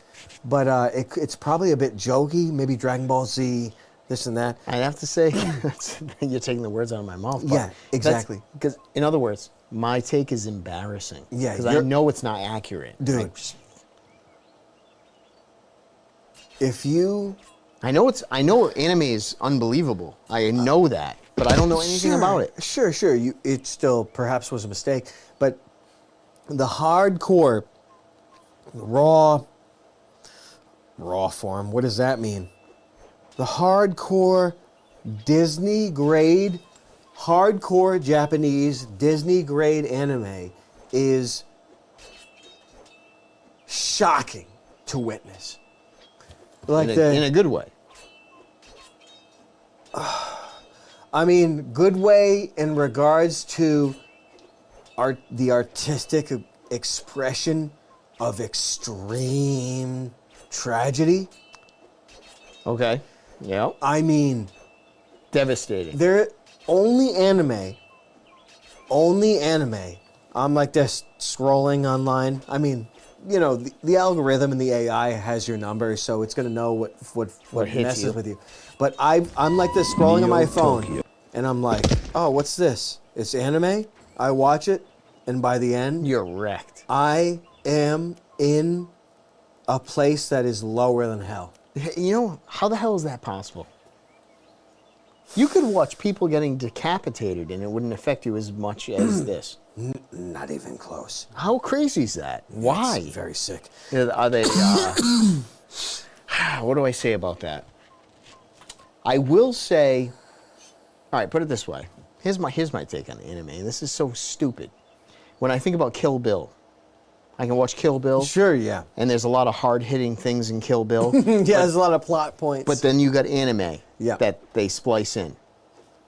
but it's probably a bit jokey. Maybe Dragon Ball Z, this and that. I'd have to say, you're taking the words out of my mouth. But Yeah, exactly. Because, in other words, my take is embarrassing. Yeah, Because I know it's not accurate. Dude. If you... I know anime is unbelievable. I know that, but I don't know anything about it. Sure. It still perhaps was a mistake, but the hardcore, raw form, what does that mean? The hardcore Disney grade, hardcore Japanese Disney grade anime is shocking to witness. Like In a good way. I mean, good way in regards to the artistic expression of extreme tragedy. Okay. Yeah. I mean, Devastating. they're only anime. I'm like this scrolling online. I mean, you know, the algorithm and the AI has your number, so it's gonna know what hits messes you. with you. But I'm like this scrolling on my phone, and I'm like, oh, what's this? It's anime. I watch it, and by the end, You're wrecked. I am in a place that is lower than hell. You know, how the hell is that possible? You could watch people getting decapitated and it wouldn't affect you as much as this. Not even close. How crazy is that? Why? It's very sick. Are they, what do I say about that? I will say, all right, put it this way. Here's my take on anime, and this is so stupid. When I think about Kill Bill, I can watch Kill Bill. Sure, yeah. And there's a lot of hard-hitting things in Kill Bill. Yeah, there's a lot of plot points. But then you got anime Yeah. that they splice in.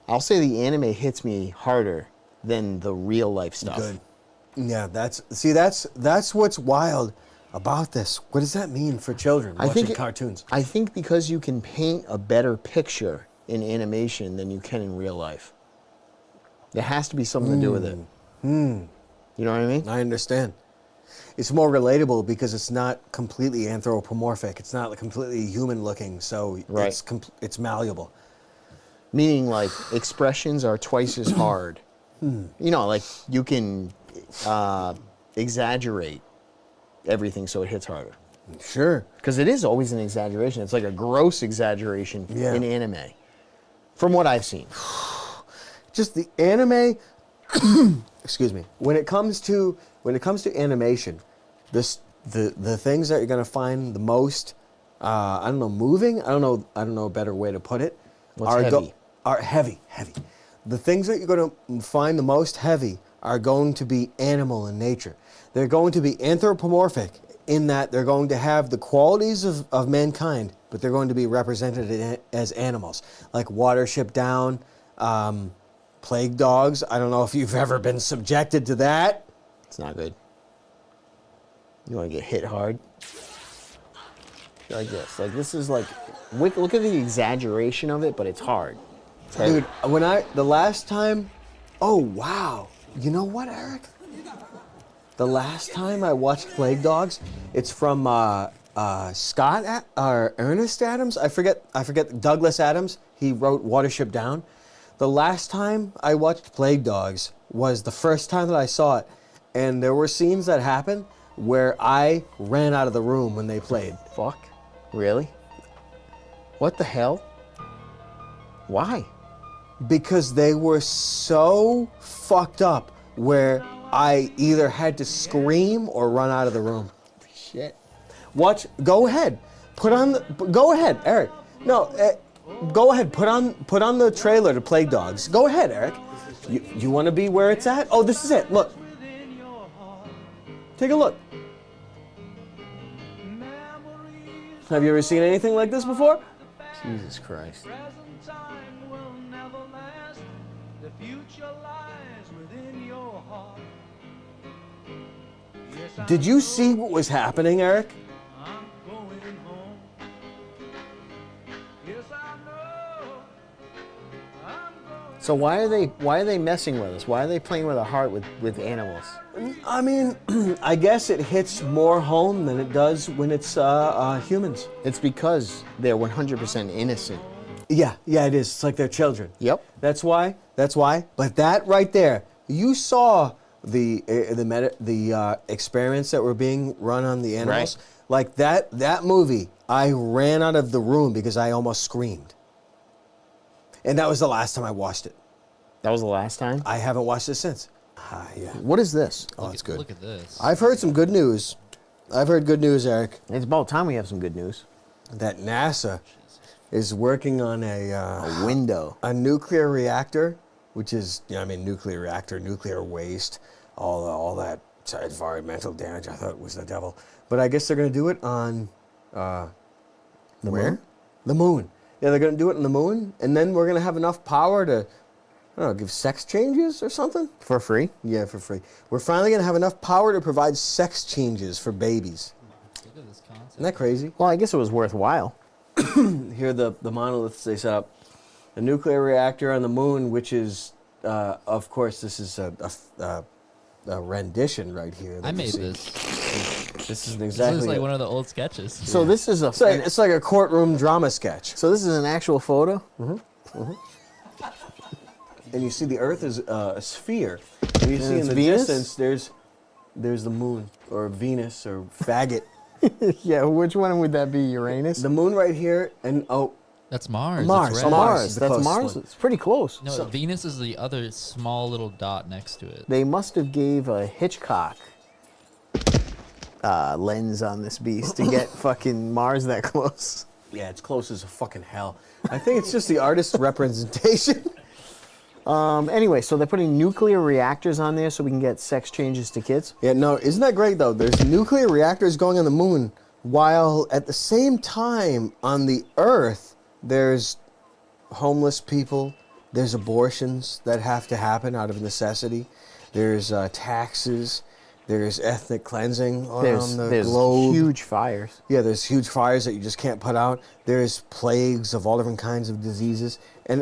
I'll say the anime hits me harder than the real life stuff. Good. Yeah, that's what's wild about this. What does that mean for children watching cartoons? I think because you can paint a better picture in animation than you can in real life. There has to be something to do with it. You know what I mean? I understand. it's more relatable because it's not completely anthropomorphic. It's not like completely human looking, so Right. it's malleable. Meaning, like, expressions are twice as hard. You know, like, you can exaggerate everything so it hits harder. Sure. Because it is always an exaggeration. It's like a gross exaggeration Yeah. in anime, from what I've seen. Just the anime. Excuse me. When it comes to animation, the things that you're gonna find the most, I don't know, moving. I don't know a better way to put it. What's heavy? Are heavy. The things that you're gonna find the most heavy are going to be animal in nature. They're going to be anthropomorphic in that they're going to have the qualities of mankind, but they're going to be represented as animals, like Watership Down, Plague Dogs. I don't know if you've ever been subjected to that. It's not good. You want to get hit hard? Like this. Like, this is like, look at the exaggeration of it, but it's hard. It's heavy. Dude, the last time, oh wow. You know what, Eric? The last time I watched Plague Dogs, it's from Scott or Ernest Adams. I forget Douglas Adams. He wrote Watership Down. The last time I watched Plague Dogs was the first time that I saw it, and there were scenes that happened where I ran out of the room when they played. Fuck. Really? What the hell? Why? Because they were so fucked up where I either had to scream or run out of the room. Shit. Watch. Go ahead. Go ahead, Eric. No. Go ahead. Put on the trailer to Plague Dogs. Go ahead, Eric. You want to be where it's at? Oh, this is it. Look. Take a look. Have you ever seen anything like this before? Jesus Christ. Did you see what was happening, Eric? So why are they messing with us? Why are they playing with our heart with animals? I mean, I guess it hits more home than it does when it's humans. It's because they're 100% innocent. Yeah, it is. It's like they're children. Yep. That's why. But that right there, you saw the experiments that were being run on the animals. Right. Like that movie, I ran out of the room because I almost screamed. And that was the last time I watched it. That was the last time? I haven't watched it since. Yeah. What is this? Oh, it's good. Look at this. I've heard some good news. I've heard good news, Eric, It's about time we have some good news. that NASA is working on A window. a nuclear reactor, which is, nuclear reactor, nuclear waste, all that environmental damage. I thought it was the devil. But I guess they're going to do it on, The where? moon? The moon. Yeah, they're going to do it on the moon, and then we're going to have enough power to, I don't know, give sex changes or something? For free? Yeah, for free. We're finally going to have enough power to provide sex changes for babies. Look at this concept. Isn't that crazy? Well, I guess it was worthwhile. Here are the monoliths they set up. A nuclear reactor on the moon, which is, of course, this is a rendition right here. that I you made see. this. This is This exactly is like it. one of the old sketches. So this is It's like a courtroom drama sketch. so this is an actual photo? And you see the Earth is a sphere. And you see in it's the Venus? distance there's the moon, or Venus, or faggot. Yeah, which one would that be? Uranus? The moon right here, and That's Mars. Mars, It's oh, red. Mars. the That's closest Mars? one. It's pretty close. No, Venus is the other small little dot next to it. They must have gave a Hitchcock lens on this beast to get fucking Mars that close. yeah, it's close as a fucking hell. I think it's just the artist's representation. Anyway, so they're putting nuclear reactors on there so we can get sex changes to kids. Yeah, no, isn't that great though? There's nuclear reactors going on the moon, while at the same time on the Earth, there's homeless people, there's abortions that have to happen out of necessity, there's taxes, there's ethnic cleansing around the There's globe. huge fires. Yeah, there's huge fires that you just can't put out. There's plagues of all different kinds of diseases.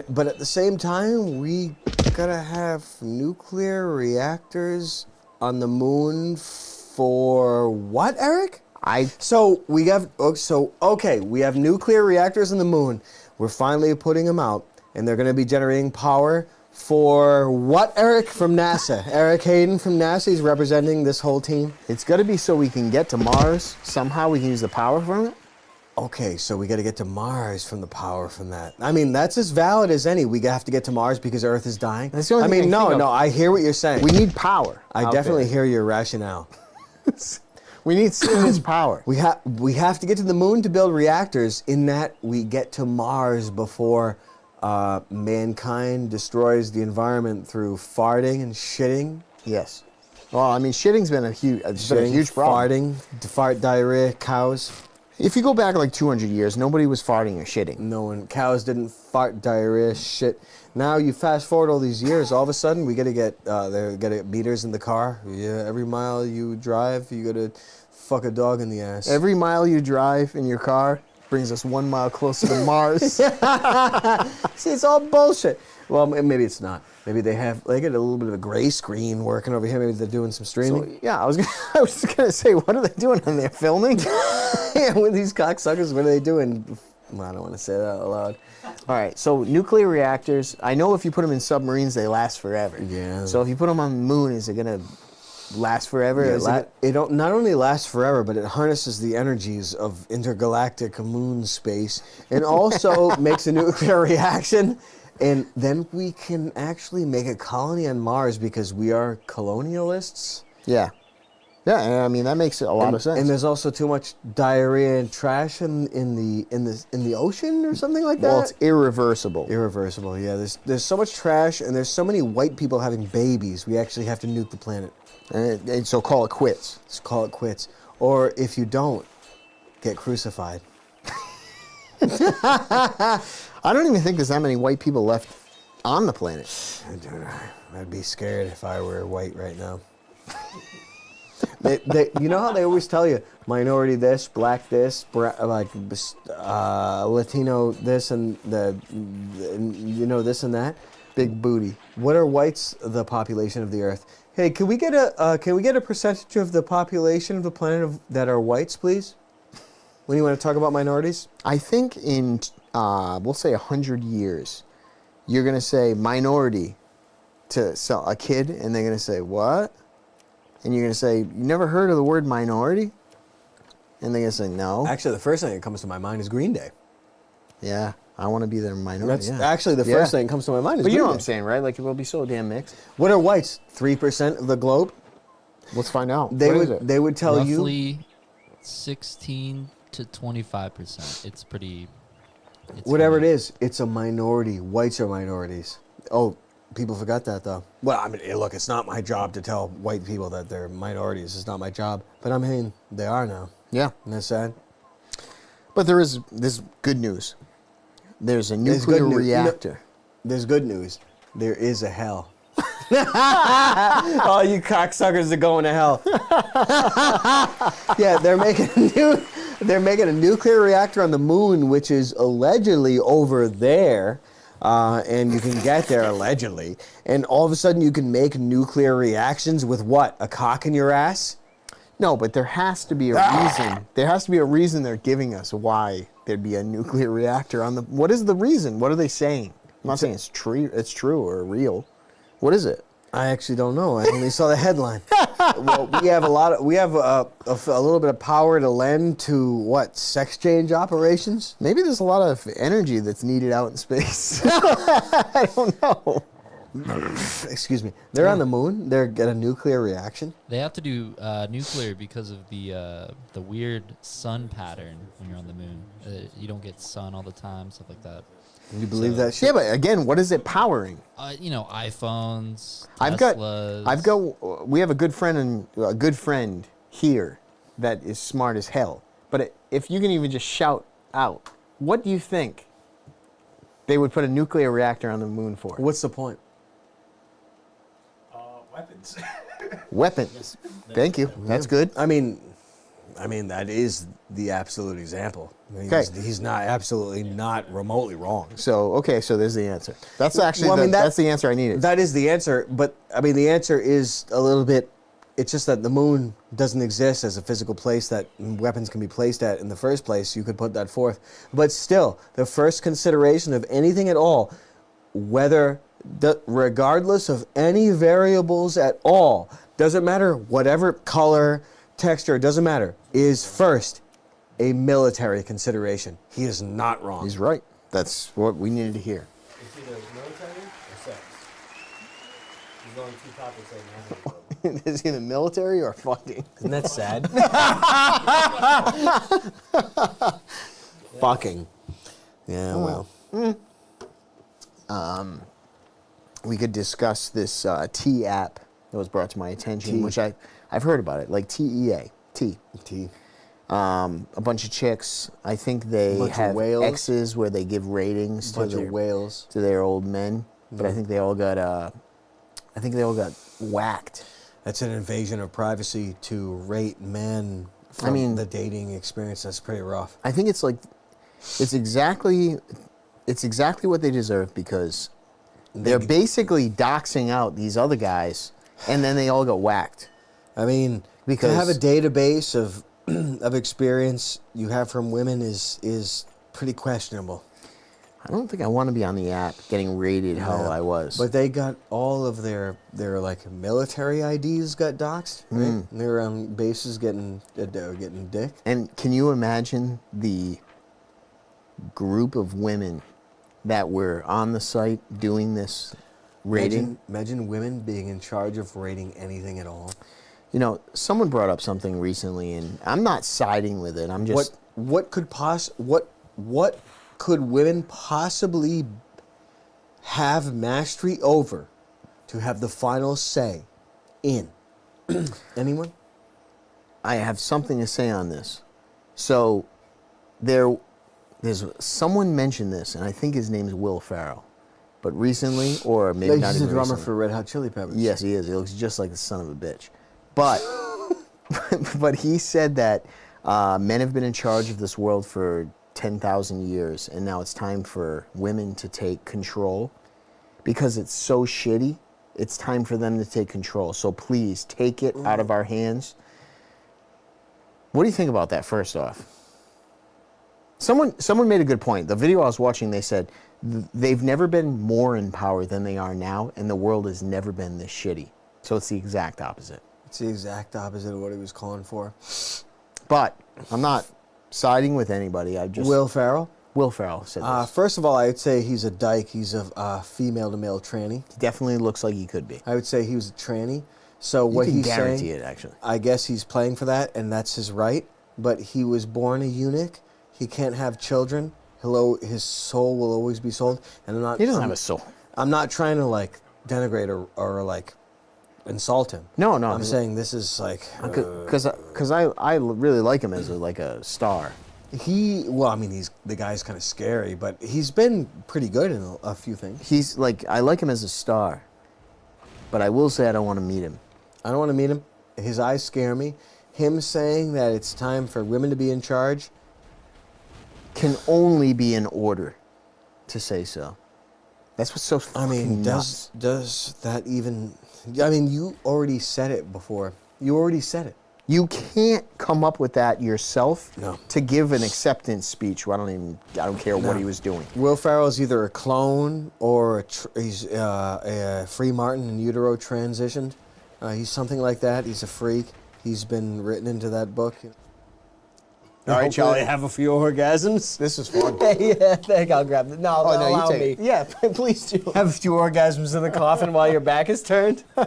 But at the same time, we gotta have nuclear reactors on the moon for what, Eric? I So we have we have nuclear reactors on the moon. We're finally putting them out, and they're going to be generating power for what, Eric from NASA? Eric Hayden from NASA. He's representing this whole team. It's got to be so we can get to Mars. Somehow we can use the power from it. Okay, so we got to get to Mars from the power from that. I mean, that's as valid as any. We have to get to Mars because Earth is dying. That's the only I thing mean, I think no, of. no. I hear what you're saying. We need power. I out definitely there. hear your rationale. We need serious power. We have to get to the moon to build reactors. In that, we get to Mars before mankind destroys the environment through farting and shitting. Yes. Well, I mean, shitting's been a huge problem. Farting, fart diarrhea, cows. If you go back like 200 years, nobody was farting or shitting. No one, cows didn't fart diarrhea, shit. Now you fast forward all these years, all of a sudden we gotta get meters in the car. Yeah, every mile you drive, you gotta fuck a dog in the ass. Every mile you drive in your car brings us 1 mile closer to Mars. See, it's all bullshit. Well, maybe it's not. Maybe they get a little bit of a gray screen working over here. Maybe they're doing some streaming. So, yeah, I was just gonna say, what are they doing on there? Filming? Yeah, with these cocksuckers, what are they doing? Well, I don't want to say that out loud. All right, so nuclear reactors, I know if you put them in submarines, they last forever. Yeah. So if you put them on the moon, is it going to last forever? Yeah, it don't not only lasts forever, but it harnesses the energies of intergalactic moon space and also makes a nuclear reaction. And then we can actually make a colony on Mars because we are colonialists. Yeah. Yeah, I mean, that makes a lot of sense. And there's also too much diarrhea and trash in the ocean or something like that. Well, it's irreversible. Irreversible, yeah. There's so much trash and there's so many white people having babies. We actually have to nuke the planet. And so call it quits. Let's call it quits. Or if you don't, get crucified. I don't even think there's that many white people left on the planet. I'd be scared if I were white right now. You know how they always tell you minority this, black this, Latino this, and this and that. Big booty. What are whites the population of the Earth? Hey, can we get a percentage of the population of the planet that are whites, please? When you want to talk about minorities? I think in we'll say 100 years, you're gonna say minority to a kid, and they're gonna say what? And you're going to say, you never heard of the word minority? And they're going to say, no. Actually, the first thing that comes to my mind is Green Day. Yeah, I want to be their minority. That's yeah. actually the first thing that comes to my mind is But Green you know Day. what I'm saying, right? Like, it will be so damn mixed. What are whites? 3% of the globe? Let's find out. They What is would it? they would tell you Roughly 16 to 25%. It's pretty. whatever it is, it's a minority. Whites are minorities. Oh, people forgot that though. Well, I mean, look, it's not my job to tell white people that they're minorities. It's not my job. But I mean, they are now. Yeah. Isn't that sad? But there's good news. There's a There's good nuclear news. reactor. There's good news. There is a hell. All you cocksuckers are going to hell. Yeah, they're making a nuclear reactor on the moon, which is allegedly over there. And you can get there allegedly. And all of a sudden you can make nuclear reactions with what? A cock in your ass? No, but there has to be a reason. There has to be a reason they're giving us why there'd be a nuclear reactor on the. What is the reason? What are they saying? I'm not saying it's true or real. What is it? I actually don't know. I only saw the headline. Well, we have a little bit of power to lend to what? Sex change operations? Maybe there's a lot of energy that's needed out in space. I don't know. Excuse me. They're on the moon. They're get a nuclear reaction. They have to do nuclear because of the weird sun pattern when you're on the moon. You don't get sun all the time, stuff like that. You believe that shit? Yeah, but again, what is it powering? iPhones, I've Teslas. we have a good friend here that is smart as hell. But if you can even just shout out, what do you think they would put a nuclear reactor on the moon for? What's the point? Weapons. Weapons. Thank you. That's good. I mean, that is the absolute example. Okay. He's not absolutely not remotely wrong. So there's the answer. That's actually Well, I mean, that's the answer I needed. That is the answer, but I mean the answer is a little bit It's just that the moon doesn't exist as a physical place that weapons can be placed at in the first place. You could put that forth. But still, the first consideration of anything at all, regardless of any variables at all, doesn't matter, whatever color, texture, doesn't matter, is first a military consideration. He is not wrong. He's right. That's what we needed to hear. It's either military or sex. There's only two topics that matter. Is he in the military or fucking? Isn't that sad? Fucking. Yeah, well. We could discuss this T app that was brought to my attention, T. which I've heard about it, like TEA, T. T. A bunch of chicks. I think they Bunch of have whales. X's where they give ratings Bunch of whales. to their old men, but I think they all got whacked. That's an invasion of privacy to rate men from the dating experience. That's pretty rough. I think it's exactly what they deserve because they're basically doxing out these other guys, and then they all got whacked. I mean, Because- to have a database of of experience you have from women is pretty questionable. I don't think I want to be on the app getting rated how I was. But they got all of their like military IDs got doxed, right? And they were on bases getting dick. And can you imagine the group of women that were on the site doing this rating? Imagine women being in charge of rating anything at all. You know, someone brought up something recently, and I'm not siding with it. I'm just What could women possibly have mastery over to have the final say in? Anyone? I have something to say on this. So there's someone mentioned this, and I think his name is Will Ferrell. But recently, or maybe not He's the even drummer recently. for Red Hot Chili Peppers. Yes, he is. He looks just like the son of a bitch. But but he said that men have been in charge of this world for 10,000 years, and now it's time for women to take control because it's so shitty. It's time for them to take control. So please take it out of our hands. What do you think about that? First off, someone made a good point. The video I was watching, they said they've never been more in power than they are now, and the world has never been this shitty. So it's the exact opposite. It's the exact opposite of what he was calling for. But I'm not siding with anybody. I just Will Ferrell? Will Ferrell said this. First of all, I would say he's a dyke. He's a female-to-male tranny. Definitely looks like he could be. I would say he was a tranny. So You what can he's guarantee saying, it, actually. I guess he's playing for that, and that's his right. But he was born a eunuch. He can't have children. His soul will always be sold. And I'm not. He doesn't have a soul. I'm not trying to like denigrate or like insult him. No. I'm saying this is like Because I really like him as a star. the guy's kind of scary, but he's been pretty good in a few things. I like him as a star. But I will say I don't want to meet him. I don't want to meet him. His eyes scare me. Him saying that it's time for women to be in charge. Can only be in order to say so. That's what's so I mean, nuts. does that even? I mean, you already said it before. You already said it. You can't come up with that yourself No. to give an acceptance speech. Where I don't care what he was doing. Will Ferrell is either a clone or he's a free Martin in utero transitioned. He's something like that. He's a freak. He's been written into that book. All right, Charlie. Have a few orgasms. This is fun. Yeah, thank. I'll grab it. No, allow me. Yeah, please do. Have a few orgasms in the coffin while your back is turned. All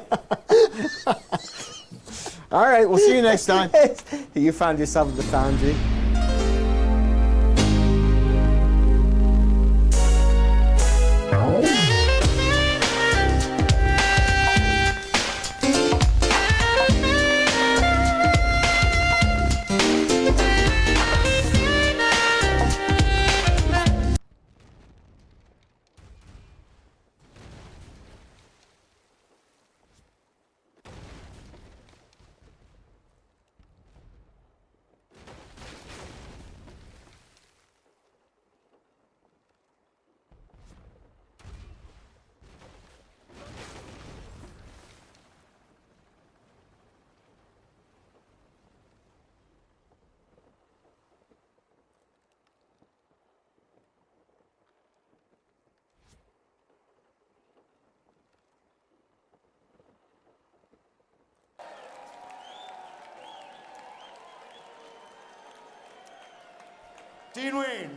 right, we'll see you next time. You found yourself at the foundry. Dean Wayne.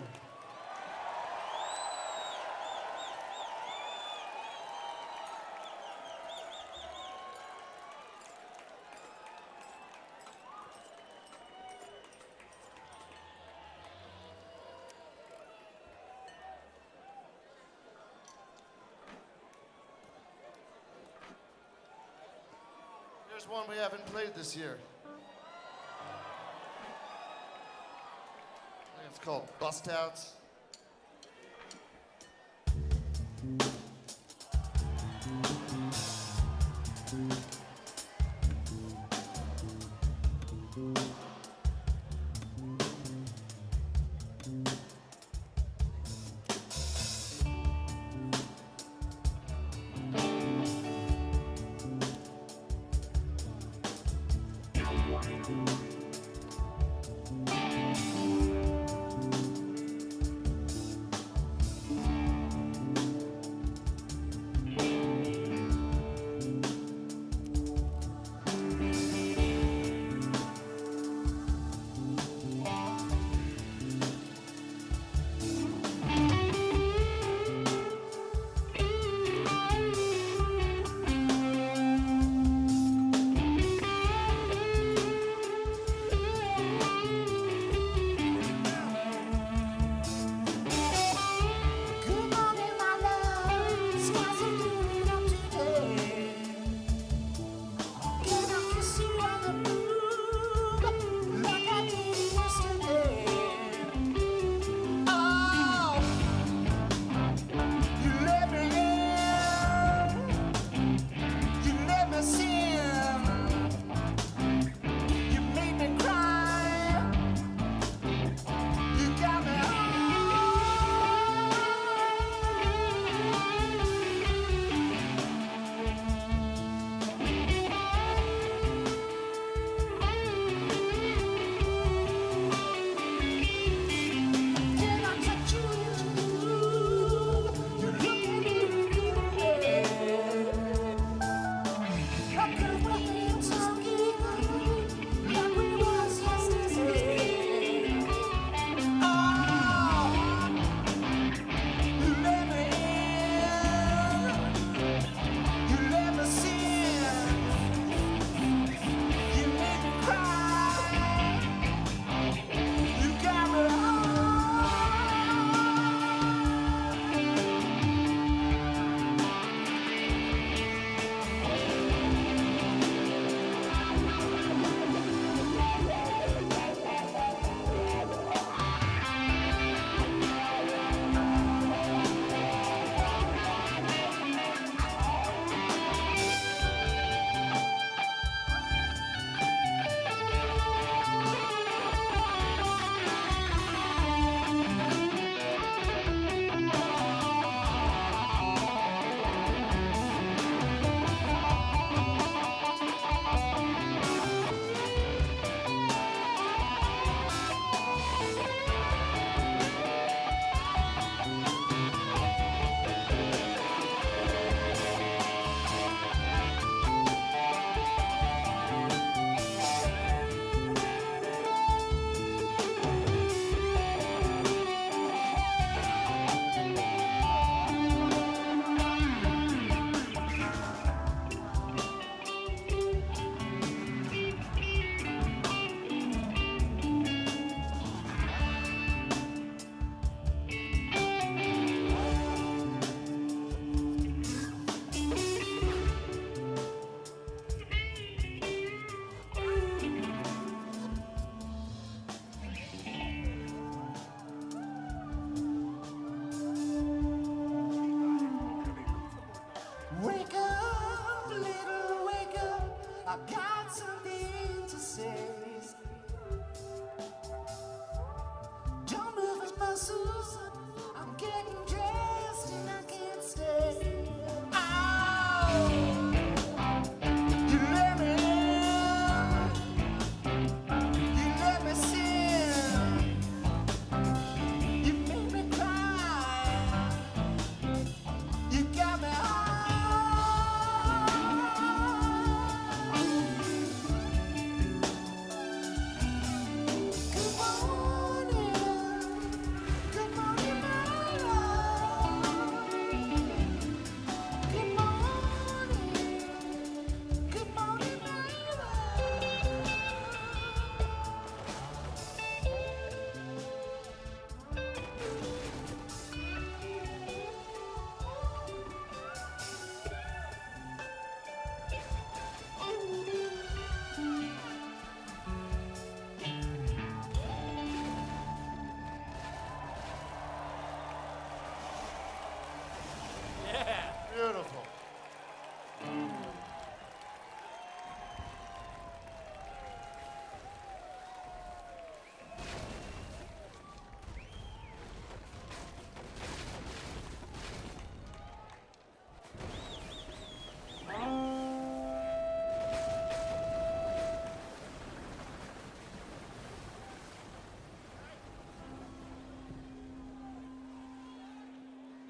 Here's one we haven't played this year. I think it's called Bust Outs.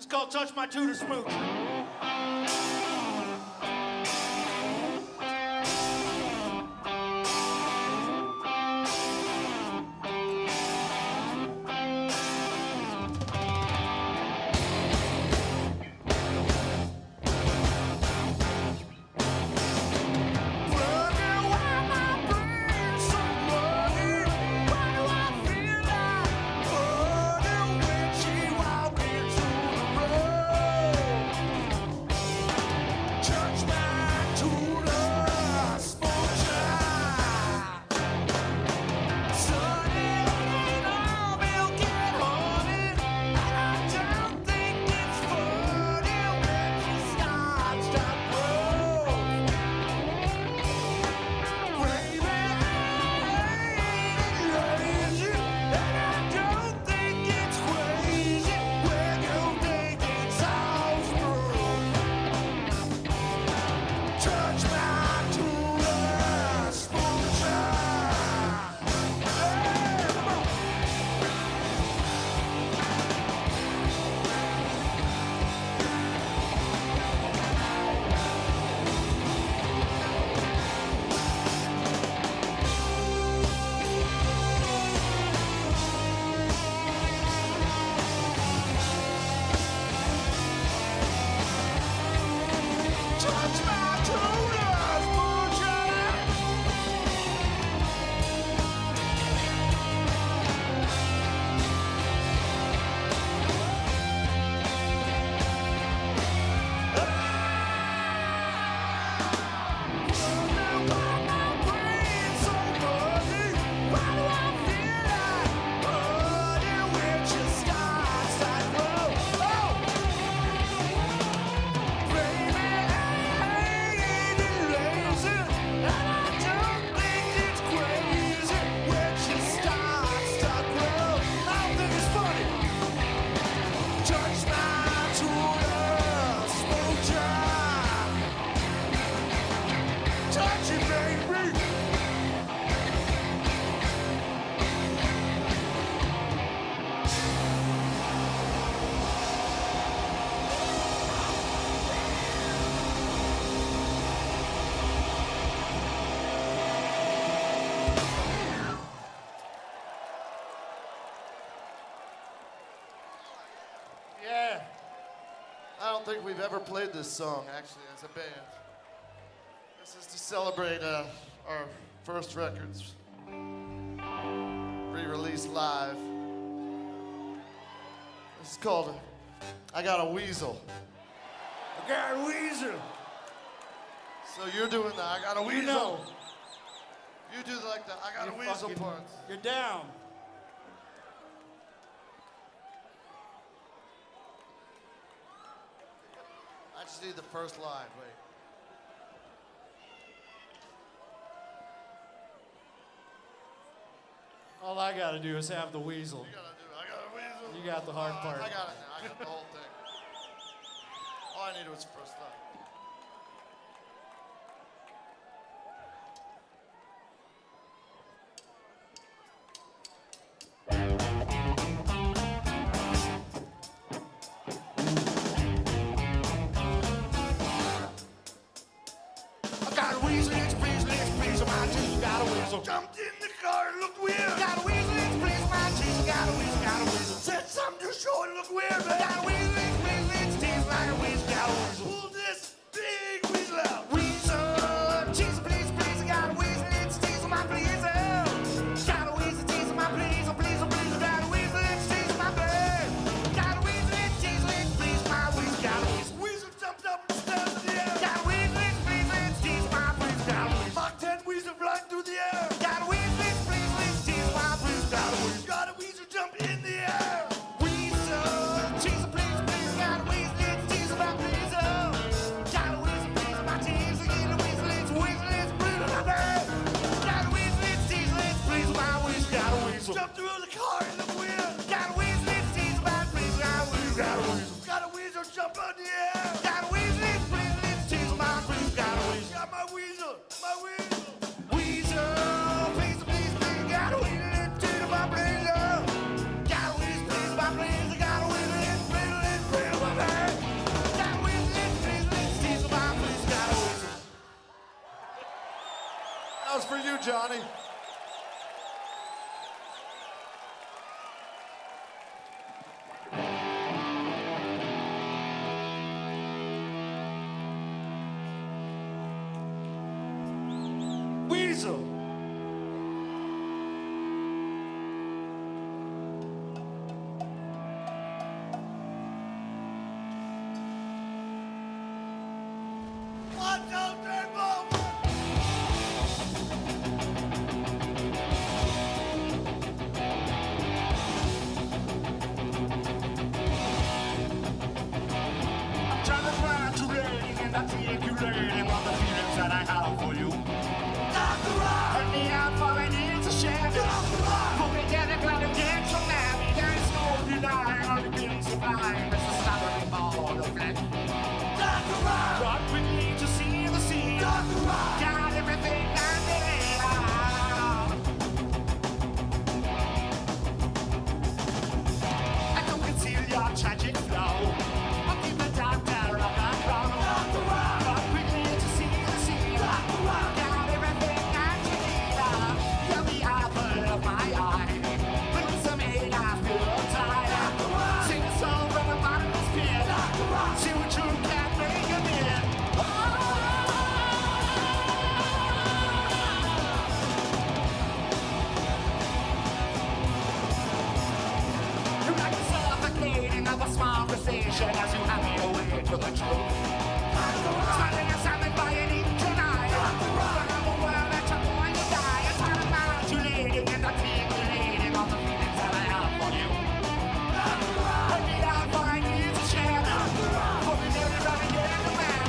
called Touch My Tutor Smooch. Yeah. I don't think we've ever played this song, actually, as a band. This is to celebrate our first records. Re-released live. This is called I Got a Weasel. I got a weasel. So you're doing the I Got a Weasel. You know. You do like the I Got a Weasel parts. You're down. I just need the first line, wait. All I gotta do is have the weasel. You gotta do I Got a Weasel. You got the hard part. I got it now. I got the whole thing. All I needed was the first line. I got a weasel, it's please, my teeth, got a weasel. Jumped in the car and looked weird. Got a weasel, it's please, my teeth, got a weasel. Said something to show and look weird, man. Got a weasel, it's please, it's teeth, like a weasel, got a weasel. Pull this big weasel out. Weasel, tease, please, I got a weasel, it's tease, my please. Got a weasel, tease, my please, got a weasel, it's tease, my please. Got a weasel, it's tease, it's please, my weasel, got a weasel. Weasel jumped up and stared in the air. Got a weasel, it's please, it's tease, my please, got a weasel. Mach 10 weasel flying through the air. Got a weasel, it's please, it's tease, my please, got a weasel. Got a weasel jump in the air. Weasel, tease, please, got a weasel, it's tease, my please. Got a weasel, please, my tease, get a weasel, it's please, my please. Got a weasel, it's tease, it's please, my weasel, got a weasel. Jumped through the car and looked weird. Got a weasel, it's tease, my please, got a weasel, got a weasel. Got a weasel jump in the air. Got a weasel, it's please, it's tease, my please, got a weasel. Got my weasel, my weasel. Weasel, please, got a weasel, it's tease, my please. Got a weasel, please, my please, got a weasel, it's please, my please. Johnny. Weasel. One, two, three, four. I'm trying to find to rating and articulating all the feelings that I have for you. Hurt me out for I need to share. Put me together, glad to get so happy. There is no denying all the things sublime. It's a staggering ball of flesh. But we need to see the scene. Got everything I need. I don't conceal your tragic flow. I'll keep the doctor on the ground. But we need to see the scene. Got everything that you need. You're the apple of my eye. Lose some aid, I feel tired. Sing a song from the bottomless pit. See what you can make of it. You're like the suffocating of a small conversation as you have me away to the truth. Smiling at something by an angel eye. But I'm aware that you're going to die. I'm tired of modulating and articulating all the feelings that I have for you. Let me out for I need to share. For we never run again in the man.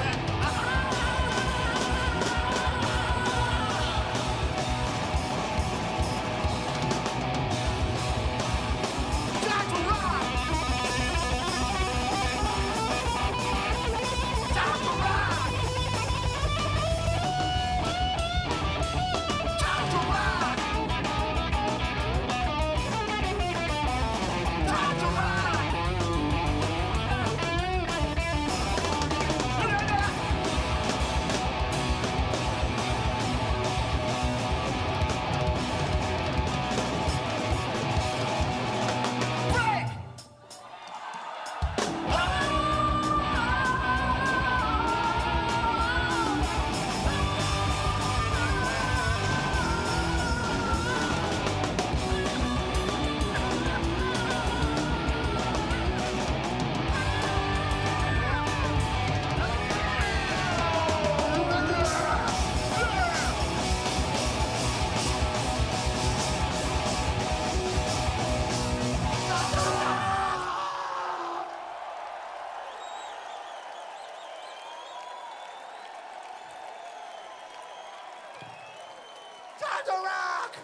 Dr. Rock! Dr. Rock! Dr. Rock! Dr. Rock! Break! Dr. Rock!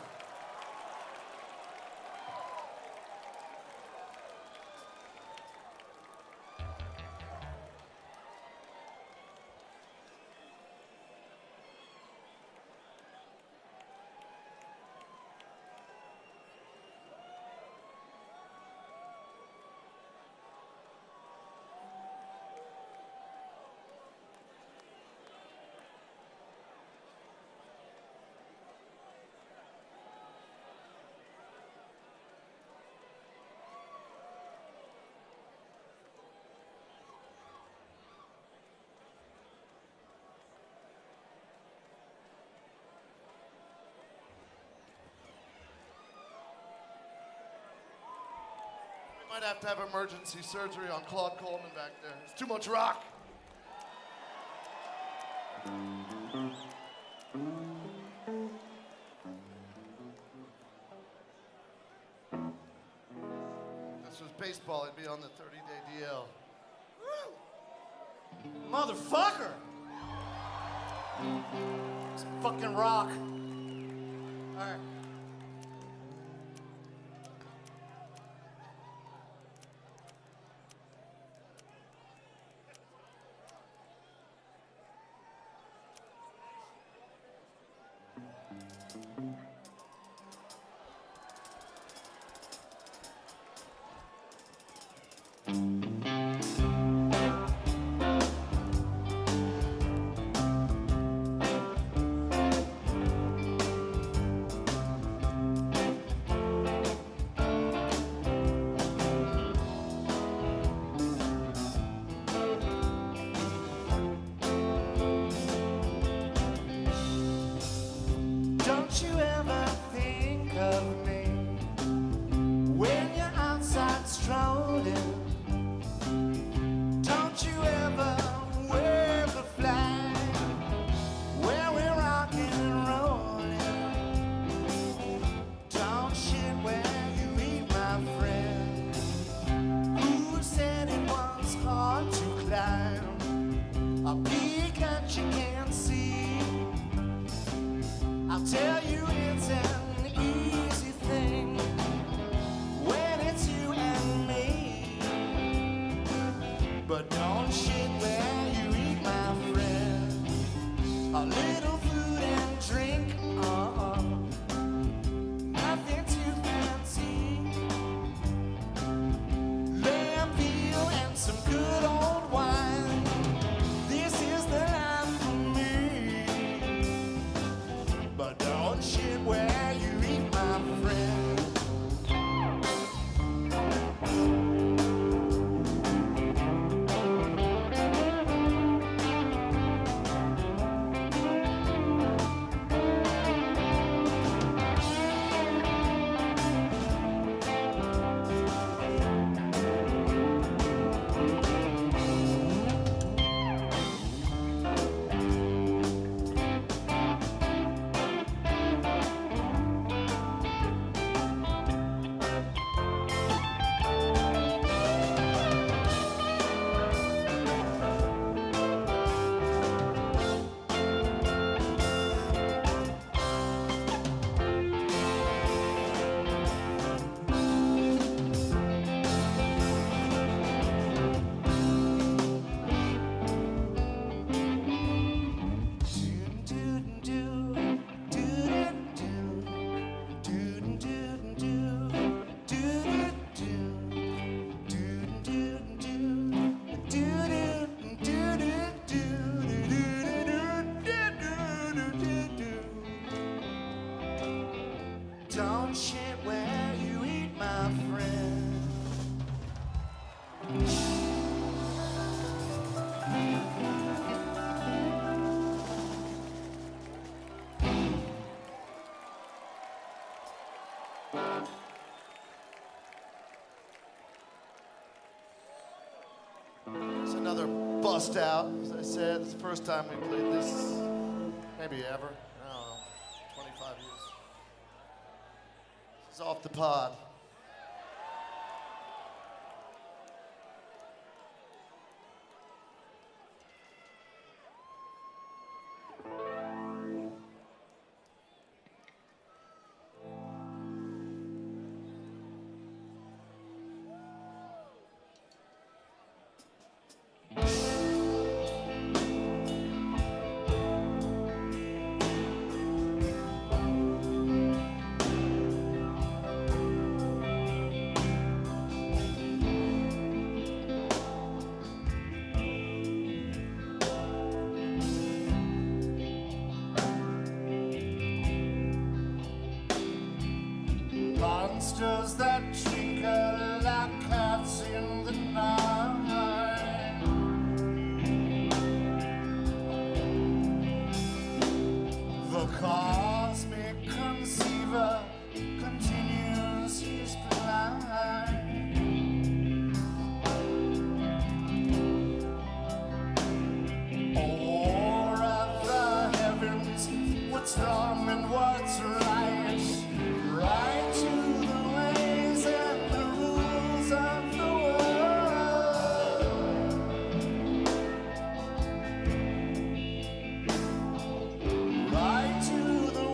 We might have to have emergency surgery on Claude Coleman back there. It's too much rock. This was baseball, it'd be on the 30-day DL. Motherfucker! It's fucking rock. Alright. shit where you eat, my friend. It's another bust out. As I said, it's the first time we played this, maybe ever. I don't know, 25 years. This is Off the Pod. Monsters that twinkle like cats in the night. The cosmic conceiver continues his flight. Or of the heavens, what's wrong and what's right? Right to the ways and the rules of the world. Right to the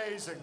amazing.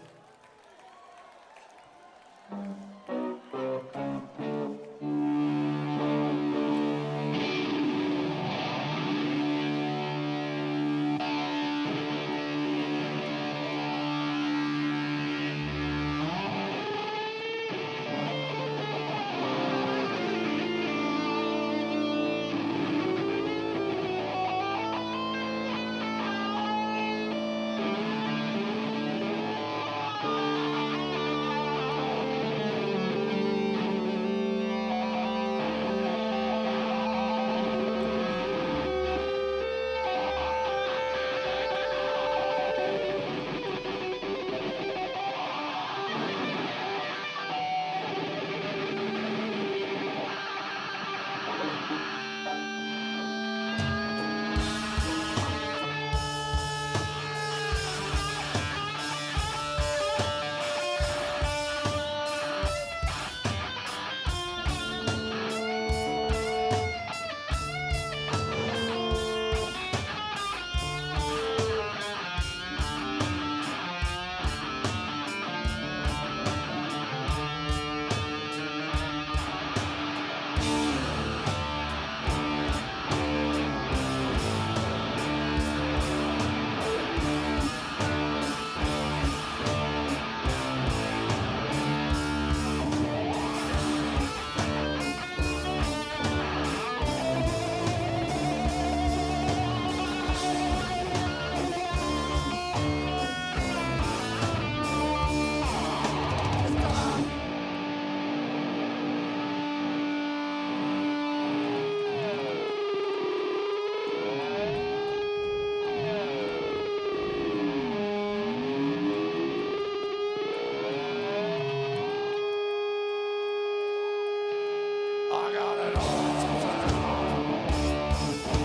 I got it awesome sound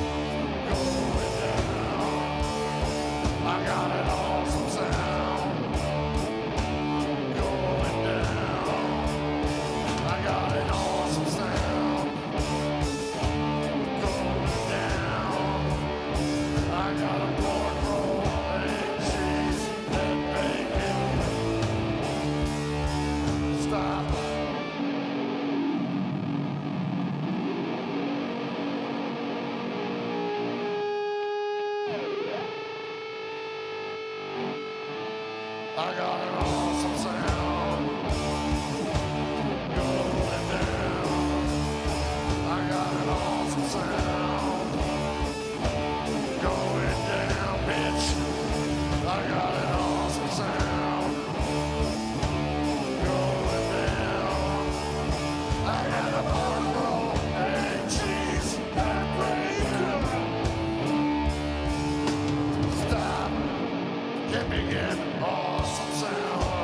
going down. I got it awesome sound going down. I got it awesome sound going down. I got a pork roll, egg, cheese, and bacon. Stop. I got an awesome sound going down. I got an awesome sound going down, bitch. I got an awesome sound going down. I got a pork roll, egg, cheese, and bacon. Stop. Get me in awesome sound.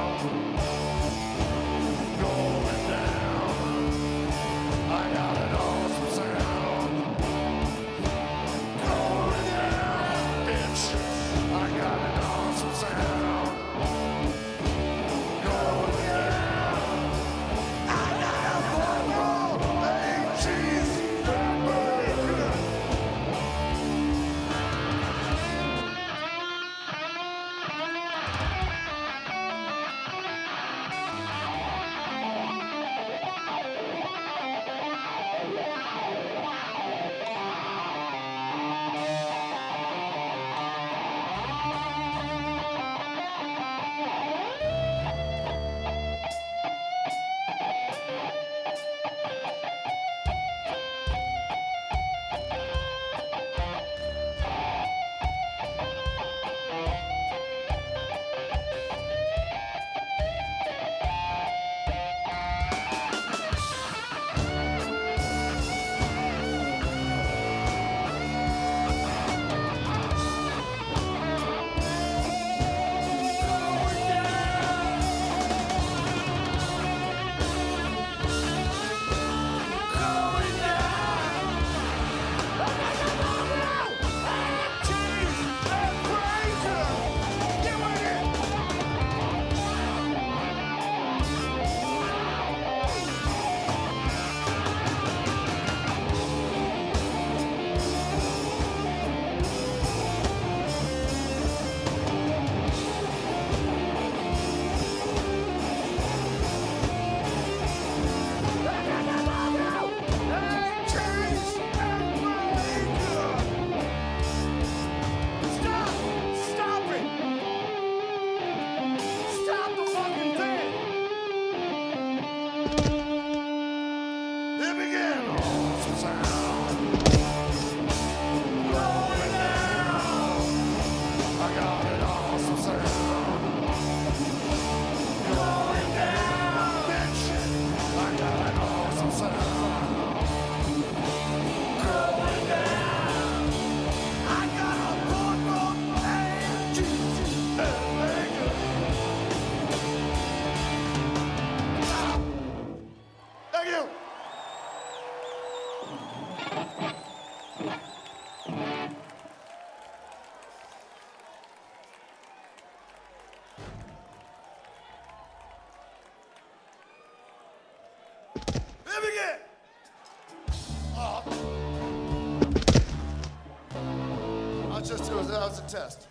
That was a test.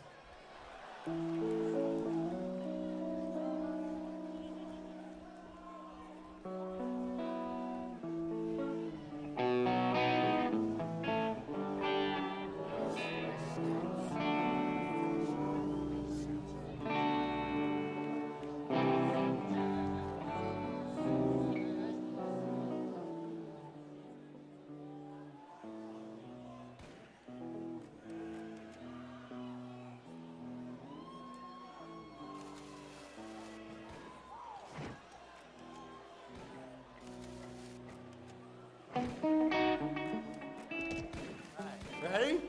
Ready?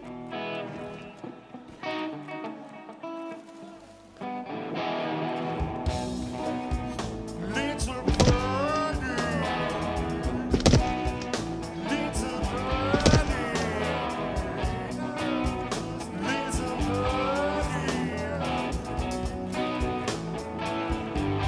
Little birdie, little birdie, little birdie.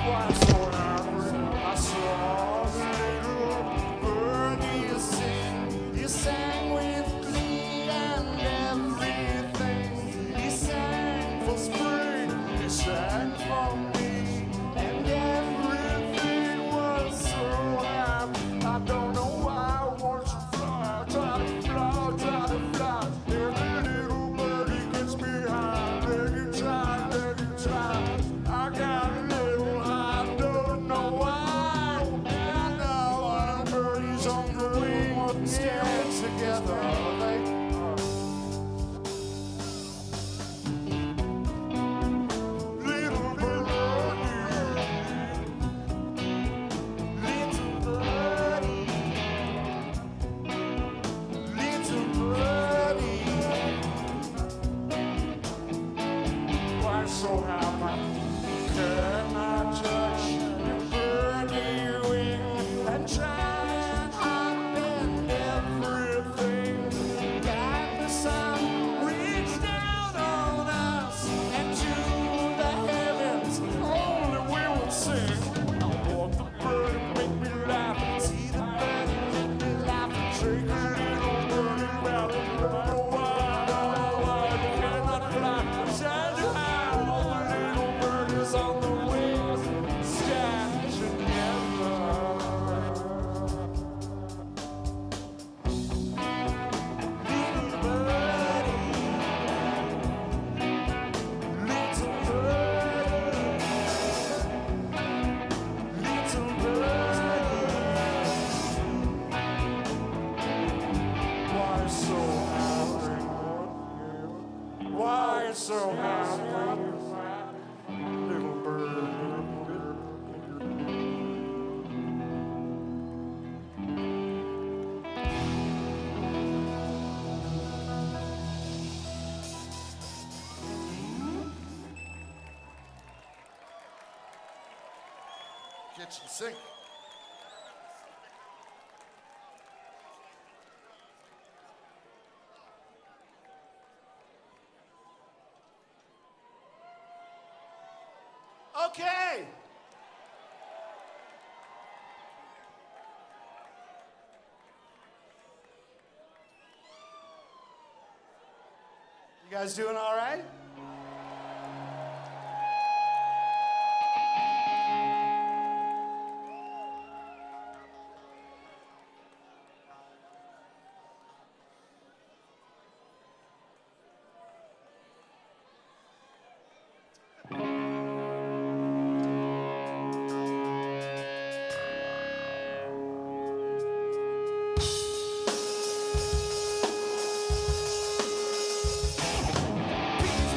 Why so happy? I saw the little birdie sing. He sang with glee and everything. He sang for spring. He sang for me. And everything was so happy. I don't know why I want to fly. Try to fly, try to fly. Every little birdie gets me high. Let it try, let it try. I got a little high, don't know why. And now our birdies on the wing stand together. They little birdie, little birdie, little birdie. Why so happy? Can I touch your birdie wing and try and hop in everything? Got the sun reach down on us and to the heavens only we will sing. I want the birdie make me laugh, see the birdie make me laugh, take a little birdie round and run why you cannot fly. Stand high, all the little birdies on the wings stand together. Little birdie, little birdie, little birdie. Why so happy? Why so happy? Little bird. Kitchen sink. Okay. You guys doing all right? Peace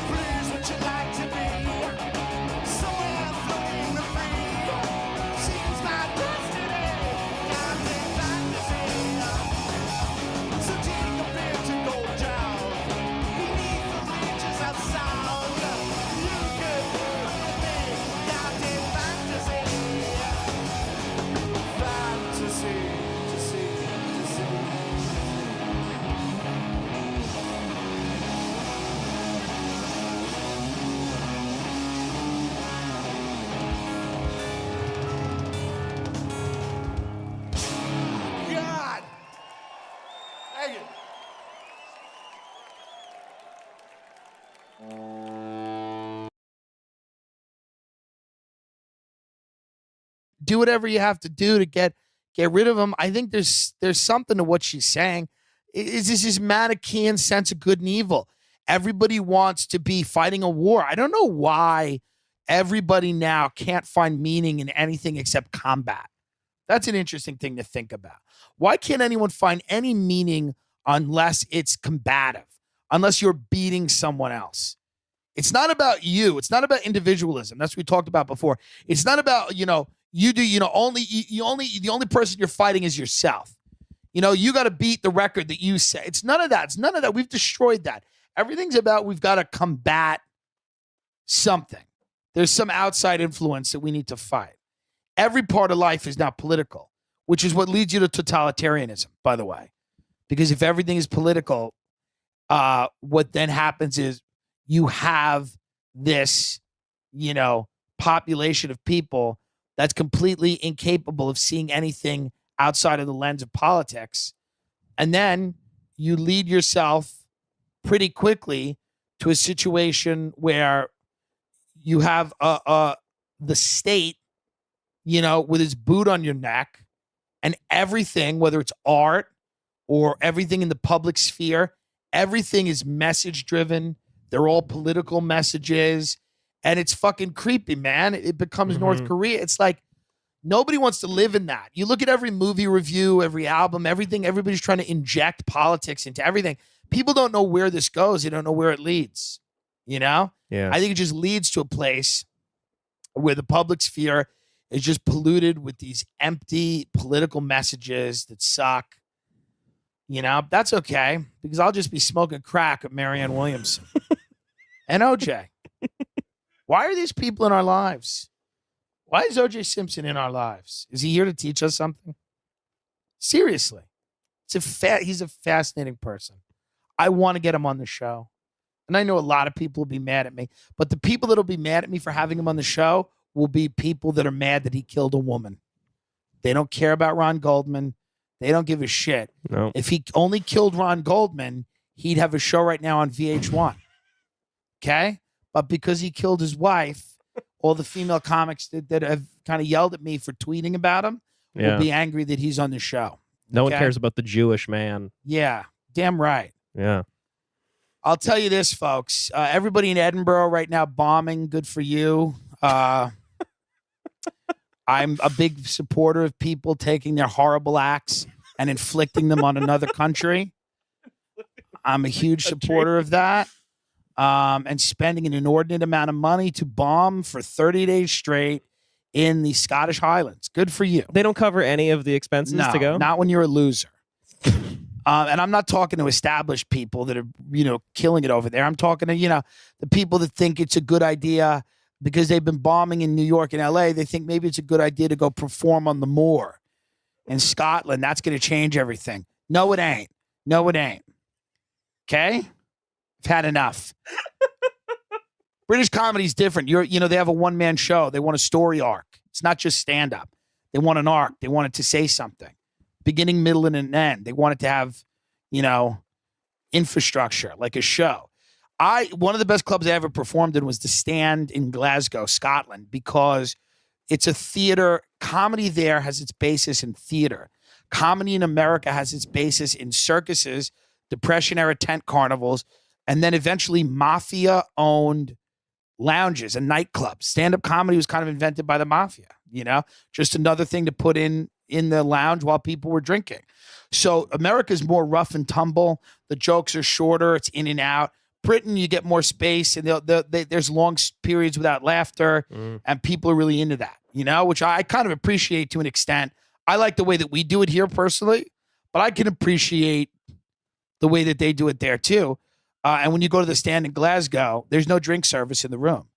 Please, would you like to be somewhere floating the free? Seems my destiny, goddamn fantasy. So take a bit to go down beneath the reaches of sound. You could with me, goddamn fantasy. Fantasy, to see, to see. God! Thank you. Do whatever you have to do to get rid of him. I think there's something to what she's saying. It's this Manichaean sense of good and evil. Everybody wants to be fighting a war. I don't know why everybody now can't find meaning in anything except combat. That's an interesting thing to think about. Why can't anyone find any meaning unless it's combative, unless you're beating someone else? It's not about you. It's not about individualism. That's what we talked about before. It's not about, you do, the only person you're fighting is yourself. You got to beat the record that you set. It's none of that. It's none of that. We've destroyed that. Everything's about we've got to combat something. There's some outside influence that we need to fight. Every part of life is now political, which is what leads you to totalitarianism, by the way. Because if everything is political, what then happens is you have this, population of people that's completely incapable of seeing anything outside of the lens of politics. And then you lead yourself pretty quickly to a situation where you have the state, with its boot on your neck, and everything, whether it's art or everything in the public sphere, everything is message driven. They're all political messages, and it's fucking creepy, man. It becomes North Korea. It's like nobody wants to live in that. You look at every movie review, every album, everything, everybody's trying to inject politics into everything. People don't know where this goes. They don't know where it leads, Yeah. I think it just leads to a place where the public sphere is just polluted with these empty political messages that suck. That's okay, because I'll just be smoking crack at Marianne Williamson and OJ. Why are these people in our lives? Why is OJ Simpson in our lives? Is he here to teach us something? Seriously. He's a fascinating person. I want to get him on the show. And I know a lot of people will be mad at me, but the people that will be mad at me for having him on the show will be people that are mad that he killed a woman. They don't care about Ron Goldman. They don't give a shit. No. If he only killed Ron Goldman, he'd have a show right now on VH1. Okay? But because he killed his wife, all the female comics that have kind of yelled at me for tweeting about him will be angry that he's on the show. No one cares about the Jewish man. Yeah, damn right. Yeah. I'll tell you this, folks. Everybody in Edinburgh right now bombing. Good for you. I'm a big supporter of people taking their horrible acts and inflicting them on another country. I'm a huge supporter of that. And spending an inordinate amount of money to bomb for 30 days straight in the Scottish Highlands. Good for you. They don't cover any of the expenses to go? Not when you're a loser. And I'm not talking to established people that are, killing it over there. I'm talking to, the people that think it's a good idea because they've been bombing in New York and LA. They think maybe it's a good idea to go perform on the moor in Scotland. That's going to change everything. No, it ain't. No, it ain't. Okay? I've had enough. British comedy is different. They have a one-man show. They want a story arc. It's not just stand-up. They want an arc. They want it to say something. Beginning, middle, and an end. They want it to have, infrastructure, like a show. One of the best clubs I ever performed in was The Stand in Glasgow, Scotland, because it's a theater. Comedy there has its basis in theater. Comedy in America has its basis in circuses, Depression-era tent carnivals, and then eventually mafia-owned lounges and nightclubs. Stand-up comedy was kind of invented by the mafia, just another thing to put in the lounge while people were drinking. So America's more rough and tumble. The jokes are shorter. It's in and out. Britain, you get more space, and there's long periods without laughter, and people are really into that, which I kind of appreciate to an extent. I like the way that we do it here personally, but I can appreciate the way that they do it there too. And when you go to the stand in Glasgow, there's no drink service in the room.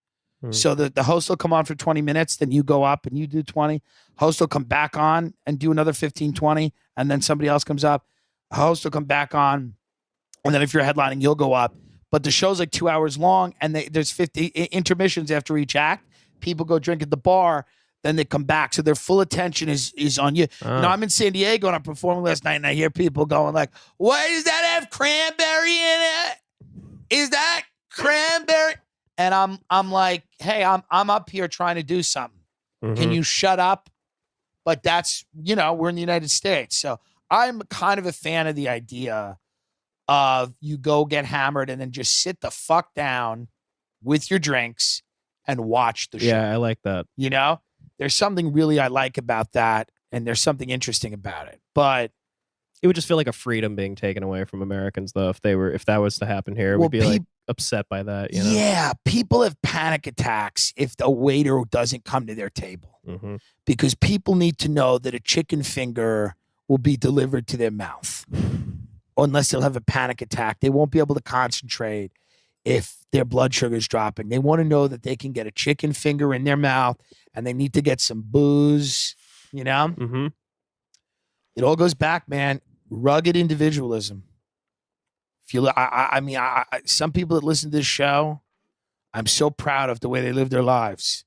So the host will come on for 20 minutes, then you go up and you do 20. Host will come back on and do another 15, 20, and then somebody else comes up. Host will come back on, and then if you're headlining, you'll go up. But the show's like 2 hours long, and there's 50 intermissions after each act. People go drink at the bar, then they come back. So their full attention is on you. I'm in San Diego, and I'm performing last night, and I hear people going like, "What does that have cranberry in it? Is that cranberry?" And I'm like, "Hey, I'm up here trying to do something. Can you shut up?" But that's, we're in the United States. So I'm kind of a fan of the idea of you go get hammered and then just sit the fuck down with your drinks and watch the show. Yeah, I like that. There's something really I like about that, and there's something interesting about it. But it would just feel like a freedom being taken away from Americans, though, if that was to happen here. We'd be like upset by that. Yeah, people have panic attacks if the waiter doesn't come to their table, because people need to know that a chicken finger will be delivered to their mouth. Unless they'll have a panic attack, they won't be able to concentrate if their blood sugar is dropping. They want to know that they can get a chicken finger in their mouth, and they need to get some booze. It all goes back, man. Rugged individualism. If you, some people that listen to this show, I'm so proud of the way they live their lives.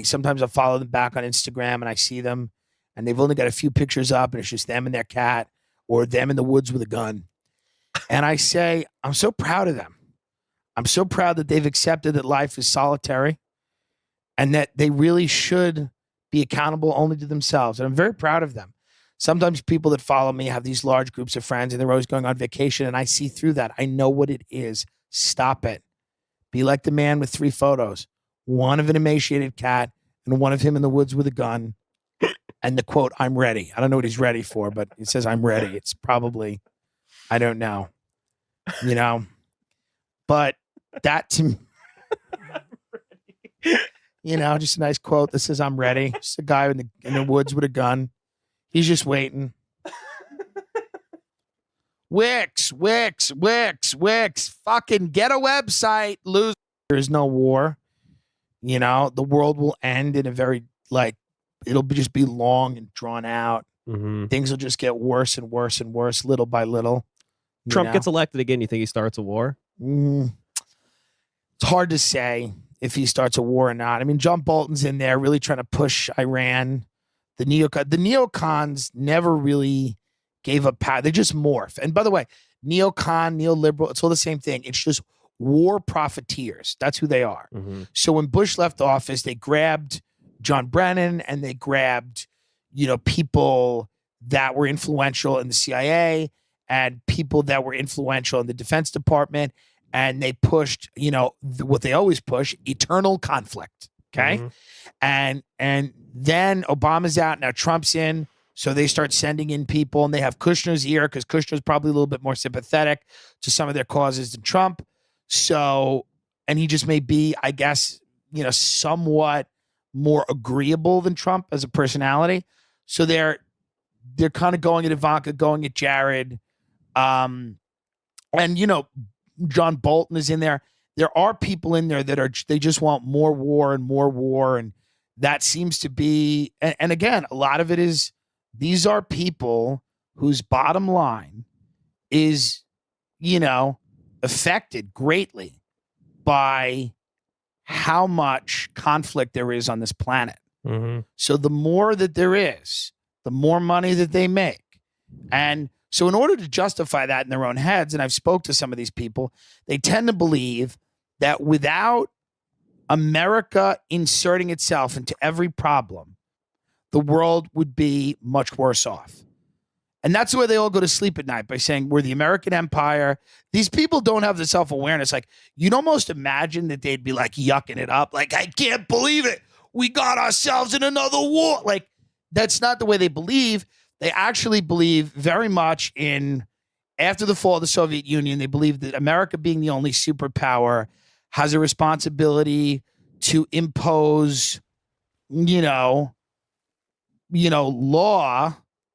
Sometimes I follow them back on Instagram, and I see them, and they've only got a few pictures up, and it's just them and their cat, or them in the woods with a gun. And I say, I'm so proud of them. I'm so proud that they've accepted that life is solitary and that they really should be accountable only to themselves. And I'm very proud of them. Sometimes people that follow me have these large groups of friends and they're always going on vacation, and I see through that. I know what it is. Stop it. Be like the man with 3 photos, one of an emaciated cat and one of him in the woods with a gun. And the quote, "I'm ready." I don't know what he's ready for, but it says, "I'm ready." It's probably, I don't know, but that to me, just a nice quote that says, "I'm ready." Just a guy in the woods with a gun. He's just waiting. Wix. Fucking get a website, loser. There is no war. The world will end in a very, it'll just be long and drawn out. Things will just get worse and worse and worse, little by little. Trump gets elected again. You think he starts a war? It's hard to say if he starts a war or not. I mean, John Bolton's in there really trying to push Iran. The neocons never really gave up power. They just morph. And by the way, neocon, neoliberal, it's all the same thing. It's just war profiteers. That's who they are. So when Bush left office, they grabbed John Brennan and they grabbed, people that were influential in the CIA and people that were influential in the Defense Department. And they pushed, what they always push, eternal conflict. Okay. And then Obama's out. Now Trump's in. So they start sending in people, and they have Kushner's ear because Kushner's probably a little bit more sympathetic to some of their causes than Trump. So, and he just may be, I guess, somewhat more agreeable than Trump as a personality. So they're kind of going at Ivanka, going at Jared. And, John Bolton is in there. There are people in there that they just want more war and more war. And that seems to be, and again, a lot of it is, these are people whose bottom line is, affected greatly by how much conflict there is on this planet. So the more that there is, the more money that they make. And so in order to justify that in their own heads, and I've spoke to some of these people, they tend to believe that without America inserting itself into every problem, the world would be much worse off. And that's where they all go to sleep at night, by saying we're the American empire. These people don't have the self-awareness. Like, you'd almost imagine that they'd be like yucking it up. Like, I can't believe it. We got ourselves in another war. Like, that's not the way they believe. They actually believe very much in after the fall of the Soviet Union, they believed that America, being the only superpower, has a responsibility to impose, law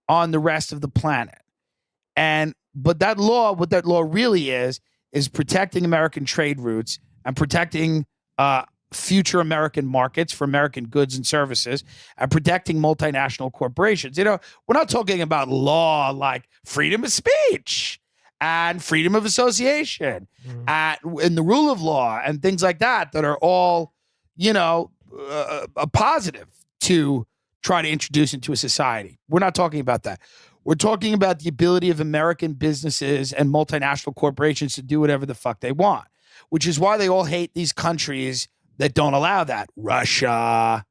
on the rest of the planet. But that law, what that law really is protecting American trade routes and protecting future American markets for American goods and services and protecting multinational corporations. We're not talking about law like freedom of speech and freedom of association and the rule of law and things like that are all, a positive to try to introduce into a society. We're not talking about that. We're talking about the ability of American businesses and multinational corporations to do whatever the fuck they want, which is why they all hate these countries that don't allow that. Russia,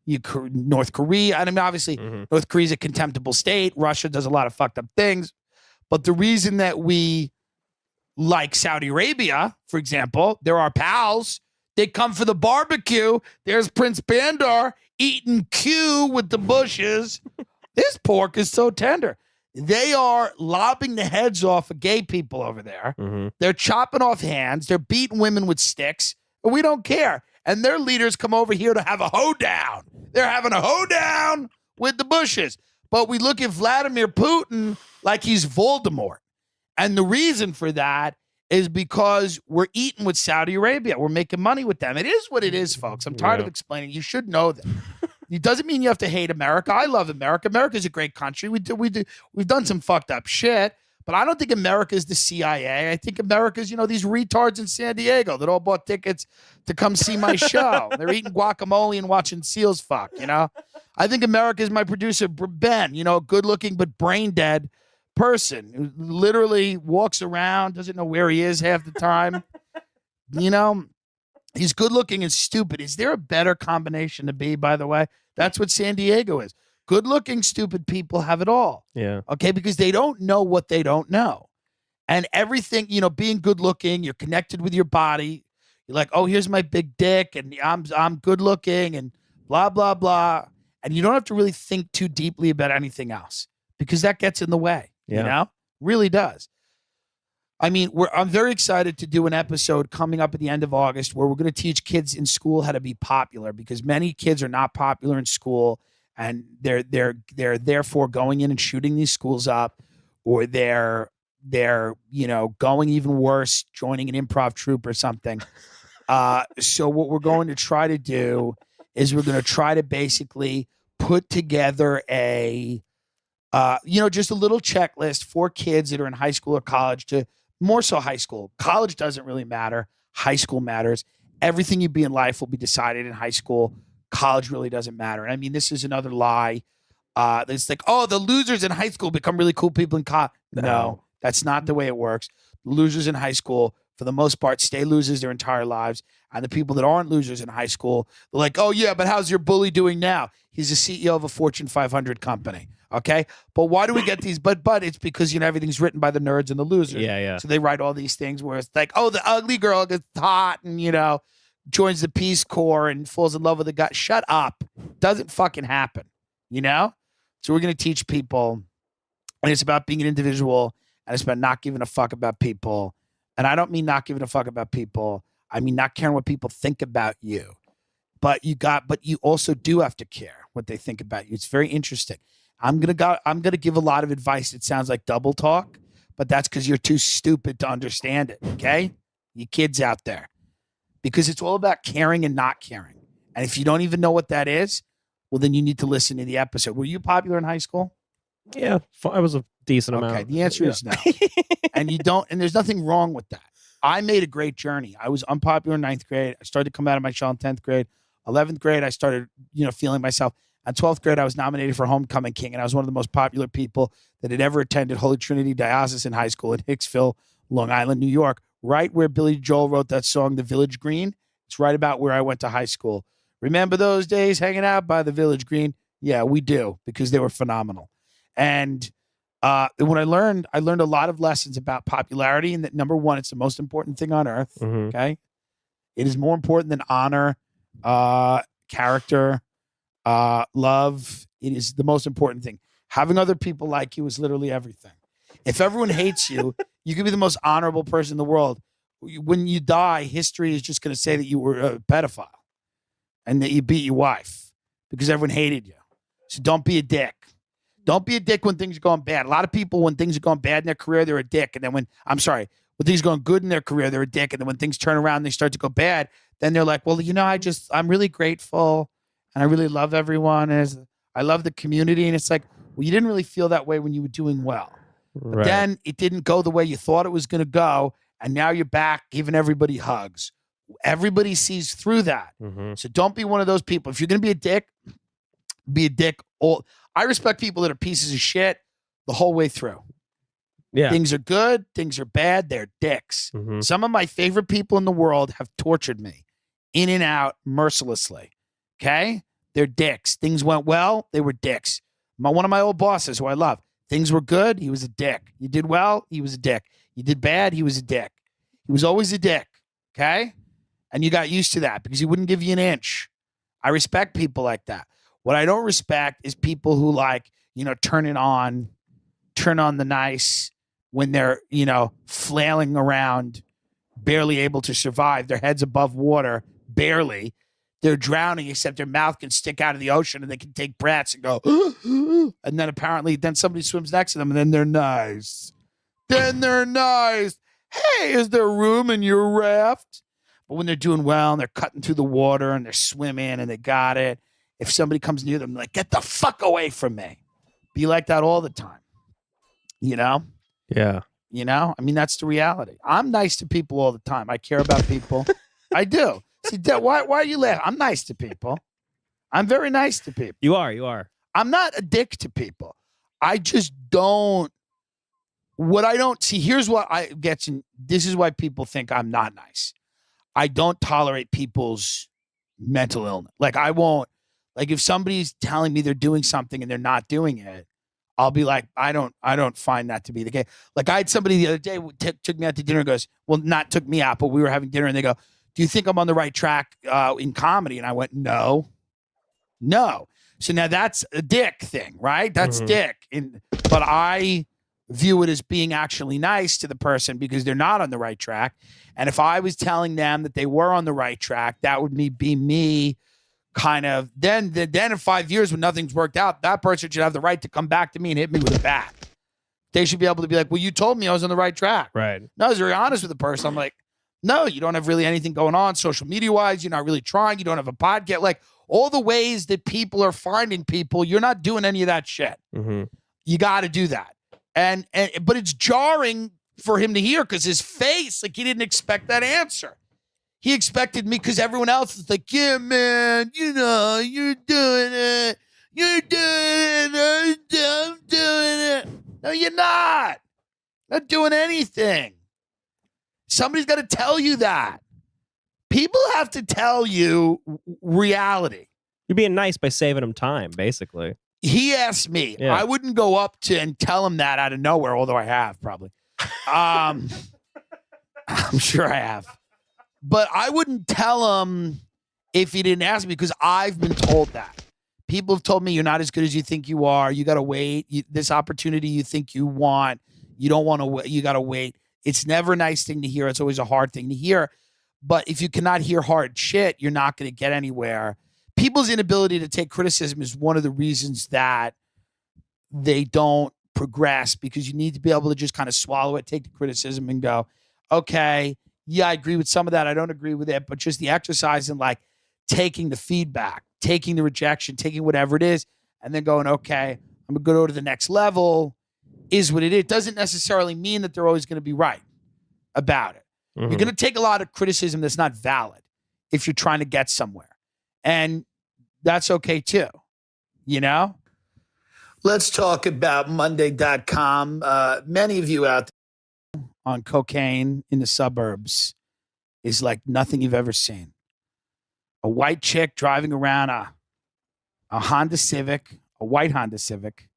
North Korea. I mean, obviously, North Korea is a contemptible state. Russia does a lot of fucked up things. But the reason that we like Saudi Arabia, for example, they're our pals. They come for the barbecue. There's Prince Bandar eating Q with the bushes. This pork is so tender. They are lobbing the heads off of gay people over there. They're chopping off hands. They're beating women with sticks. And we don't care. And their leaders come over here to have a hoedown. They're having a hoedown with the Bushes. But we look at Vladimir Putin like he's Voldemort. And the reason for that is because we're eating with Saudi Arabia. We're making money with them. It is what it is, folks. I'm tired of explaining. You should know that. It doesn't mean you have to hate America. I love America. America's a great country. We've done some fucked up shit, but I don't think America is the CIA. I think America's, these retards in San Diego that all bought tickets to come see my show. They're eating guacamole and watching seals fuck, I think America is my producer, Ben, a good-looking but brain-dead person who literally walks around, doesn't know where he is half the time. He's good-looking and stupid. Is there a better combination to be, by the way? That's what San Diego is. Good-looking, stupid people have it all. Yeah. Okay, because they don't know what they don't know. And everything, being good-looking, you're connected with your body. You're like, oh, here's my big dick, and I'm good-looking, and blah, blah, blah. And you don't have to really think too deeply about anything else because that gets in the way, Really does. I mean, I'm very excited to do an episode coming up at the end of August where we're going to teach kids in school how to be popular because many kids are not popular in school and they're therefore going in and shooting these schools up, or they're going even worse, joining an improv troupe or something. So what we're going to try to do is we're going to try to basically put together just a little checklist for kids that are in high school or college to. More so high school. College doesn't really matter. High school matters. Everything you be in life will be decided in high school. College really doesn't matter. And I mean, this is another lie. It's like, oh, the losers in high school become really cool people in college. No, that's not the way it works. The losers in high school, for the most part, stay losers their entire lives. And the people that aren't losers in high school, they're like, oh, yeah, but how's your bully doing now? He's the CEO of a Fortune 500 company. Okay. But why do we get these? But it's because, everything's written by the nerds and the losers. Yeah. So they write all these things where it's like, oh, the ugly girl gets hot and, joins the Peace Corps and falls in love with a guy. Shut up. Doesn't fucking happen. So we're going to teach people, and it's about being an individual, and it's about not giving a fuck about people. And I don't mean not giving a fuck about people. I mean, not caring what people think about you, but you also do have to care what they think about you. It's very interesting. I'm gonna give a lot of advice that sounds like double talk, but that's because you're too stupid to understand it. Okay, you kids out there, because it's all about caring and not caring. And if you don't even know what that is, well, then you need to listen to the episode. Were you popular in high school? Yeah, I was a decent amount. Okay, the answer is no. And you don't, and there's nothing wrong with that. I made a great journey. I was unpopular in 9th grade. I started to come out of my shell in 10th grade. 11th grade, I started, feeling myself. In 12th grade, I was nominated for Homecoming King, and I was one of the most popular people that had ever attended Holy Trinity Diocesan High School in Hicksville, Long Island, New York, right where Billy Joel wrote that song, The Village Green. It's right about where I went to high school. Remember those days hanging out by the Village Green? Yeah, we do, because they were phenomenal. And when I learned a lot of lessons about popularity, and that, number one, it's the most important thing on earth. Okay. It is more important than honor, character, love. It is the most important thing. Having other people like you is literally everything. If everyone hates you, you could be the most honorable person in the world. When you die, history is just going to say that you were a pedophile and that you beat your wife because everyone hated you. So don't be a dick. Don't be a dick when things are going bad. A lot of people, when things are going bad in their career, they're a dick. And then when things are going good in their career, they're a dick. And then when things turn around and they start to go bad, then they're like, well, I'm really grateful and I really love everyone. And I love the community. And it's like, well, you didn't really feel that way when you were doing well. But then it didn't go the way you thought it was going to go. And now you're back giving everybody hugs. Everybody sees through that. So don't be one of those people. If you're going to be a dick, be a dick. I respect people that are pieces of shit the whole way through. Yeah. Things are good. Things are bad. They're dicks. Some of my favorite people in the world have tortured me in and out mercilessly. Okay? They're dicks. Things went well. They were dicks. One of my old bosses who I love. Things were good. He was a dick. You did well. He was a dick. You did bad. He was a dick. He was always a dick. Okay? And you got used to that because he wouldn't give you an inch. I respect people like that. What I don't respect is people who turn on the nice when they're, flailing around, barely able to survive. Their head's above water, barely. They're drowning, except their mouth can stick out of the ocean and they can take breaths and go, and then somebody swims next to them and then they're nice. Hey, is there room in your raft? But when they're doing well and they're cutting through the water and they're swimming and they got it, if somebody comes near them, like, get the fuck away from me. Be like that all the time. Yeah. I mean, that's the reality. I'm nice to people all the time. I care about people. I do. See, why are you laughing? I'm nice to people. I'm very nice to people. You are. I'm not a dick to people. I just don't. What I don't see, here's what this is why people think I'm not nice. I don't tolerate people's mental illness. Like, I won't. Like, if somebody's telling me they're doing something and they're not doing it, I'll be like, I don't find that to be the case. Like, I had somebody the other day who took me out to dinner and goes, well, not took me out, but we were having dinner and they go, do you think I'm on the right track in comedy? And I went, no. So now that's a dick thing, right? That's dick. But I view it as being actually nice to the person because they're not on the right track. And if I was telling them that they were on the right track, that would be me kind of, then in 5 years when nothing's worked out, that person should have the right to come back to me and hit me with a bat. They should be able to be like, well, you told me I was on the right track. Right. No, I was very honest with the person. I'm like, no, you don't have really anything going on social media wise. You're not really trying. You don't have a podcast. Like, all the ways that people are finding people, you're not doing any of that shit. You got to do that. But it's jarring for him to hear because his face, like, he didn't expect that answer. He expected me because everyone else is like, yeah, man, you're doing it. You're doing it. I'm doing it. No, you're not. Not doing anything. Somebody's got to tell you that. People have to tell you reality. You're being nice by saving him time, basically. He asked me. Yeah. I wouldn't go up to and tell him that out of nowhere, although I have probably. I'm sure I have. But I wouldn't tell him if he didn't ask me because I've been told that. People have told me you're not as good as you think you are. You got to wait. This opportunity you think you want, you don't want to wait. You got to wait. It's never a nice thing to hear. It's always a hard thing to hear. But if you cannot hear hard shit, you're not going to get anywhere. People's inability to take criticism is one of the reasons that they don't progress because you need to be able to just kind of swallow it, take the criticism and go, okay, yeah, I agree with some of that. I don't agree with it. But just the exercise in like taking the feedback, taking the rejection, taking whatever it is, and then going, okay, I'm going to go to the next level is what it is. It doesn't necessarily mean that they're always going to be right about it. You're going to take a lot of criticism that's not valid if you're trying to get somewhere. And that's okay too, you know? Let's talk about Monday.com. Many of you out there on cocaine in the suburbs is like nothing you've ever seen. A white chick driving around a Honda Civic, a white Honda Civic,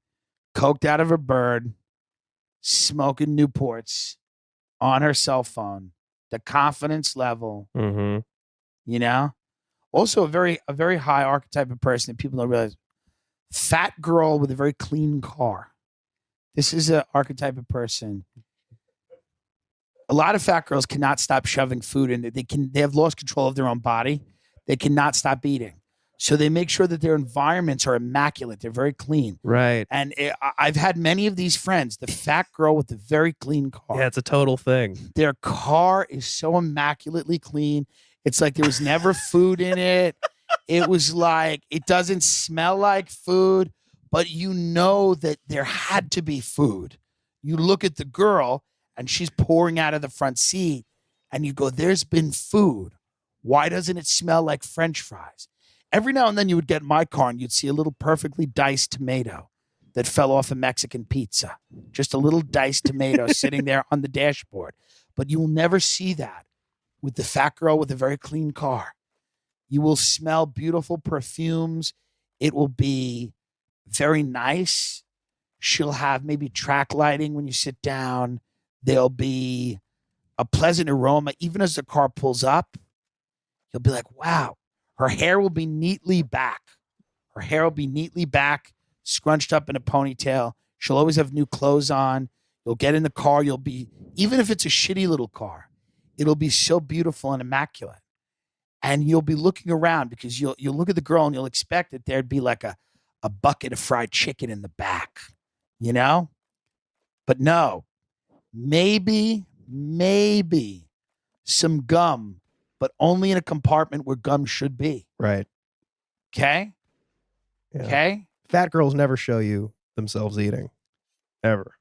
coked out of her bird, smoking Newports on her cell phone. The confidence level, you know? Also a very high archetype of person that people don't realize. Fat girl with a very clean car. This is an archetype of person. A lot of fat girls cannot stop shoving food in. They have lost control of their own body. They cannot stop eating. So they make sure that their environments are immaculate. They're very clean. Right. And I've had many of these friends, the fat girl with the very clean car. Yeah, it's a total thing. Their car is so immaculately clean. It's like there was never food in it. It was like, it doesn't smell like food, but you know that there had to be food. You look at the girl and she's pouring out of the front seat and you go, there's been food. Why doesn't it smell like French fries? Every now and then you would get in my car and you'd see a little perfectly diced tomato that fell off a Mexican pizza. Just a little diced tomato sitting there on the dashboard. But you will never see that with the fat girl with a very clean car. You will smell beautiful perfumes. It will be very nice. She'll have maybe track lighting when you sit down. There'll be a pleasant aroma. Even as the car pulls up, you'll be like, wow. Her hair will be neatly back. Her hair will be neatly back, scrunched up in a ponytail. She'll always have new clothes on. You'll get in the car. You'll be, even if it's a shitty little car, it'll be so beautiful and immaculate. And you'll be looking around because you'll look at the girl and you'll expect that there'd be like a bucket of fried chicken in the back, you know? But no, maybe some gum, but only in a compartment where gum should be. Right. Okay? Yeah. Okay? Fat girls never show you themselves eating. Ever.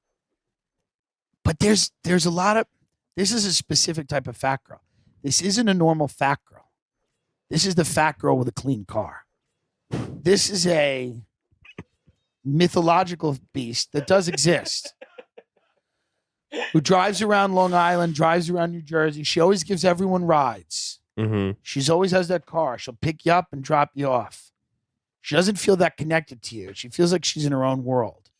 But there's a lot of, this is a specific type of fat girl. This isn't a normal fat girl. This is the fat girl with a clean car. This is a mythological beast that does exist. Who drives around Long Island, drives around New Jersey. She always gives everyone rides. Mm-hmm. She's always has that car. She'll pick you up and drop you off. She doesn't feel that connected to you. She feels like she's in her own world.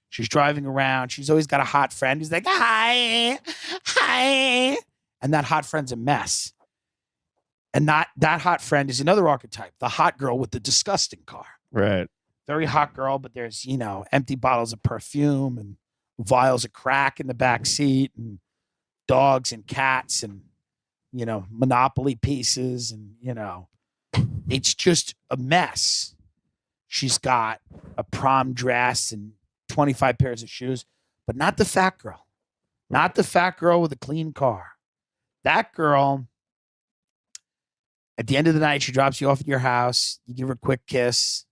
She's driving around. She's always got a hot friend who's like, hi. And that hot friend's a mess. And that hot friend is another archetype, the hot girl with the disgusting car. Right. Very hot girl, but there's, empty bottles of perfume and vials of crack in the back seat and dogs and cats and, Monopoly pieces and, it's just a mess. She's got a prom dress and 25 pairs of shoes, but not the fat girl. Not the fat girl with a clean car. That girl, at the end of the night, she drops you off at your house. You give her a quick kiss.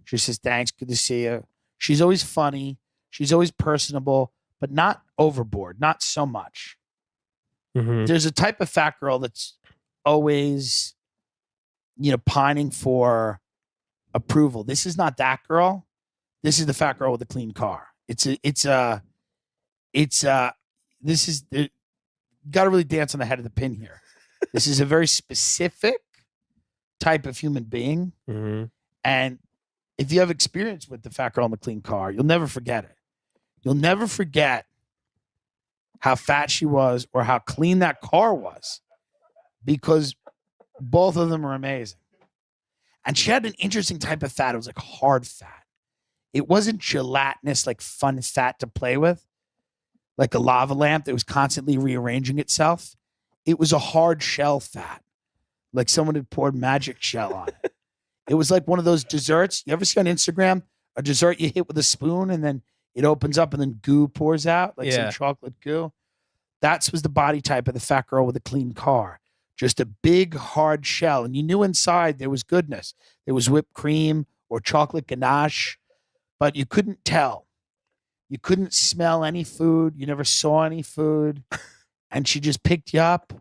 She says, thanks, good to see you. She's always funny. She's always personable, but not overboard, not so much. Mm-hmm. There's a type of fat girl that's always, pining for approval. This is not that girl. This is the fat girl with a clean car. You got to really dance on the head of the pin here. This is a very specific type of human being. Mm-hmm. And if you have experience with the fat girl in the clean car, you'll never forget it. You'll never forget how fat she was or how clean that car was, because both of them are amazing. And she had an interesting type of fat. It was like hard fat. It wasn't gelatinous, like fun fat to play with, like a lava lamp that was constantly rearranging itself. It was a hard shell fat, like someone had poured magic shell on it. It was like one of those desserts. You ever see on Instagram a dessert you hit with a spoon and then it opens up and then goo pours out, like some chocolate goo? That was the body type of the fat girl with a clean car. Just a big, hard shell. And you knew inside there was goodness. There was whipped cream or chocolate ganache, but you couldn't tell. You couldn't smell any food. You never saw any food. And she just picked you up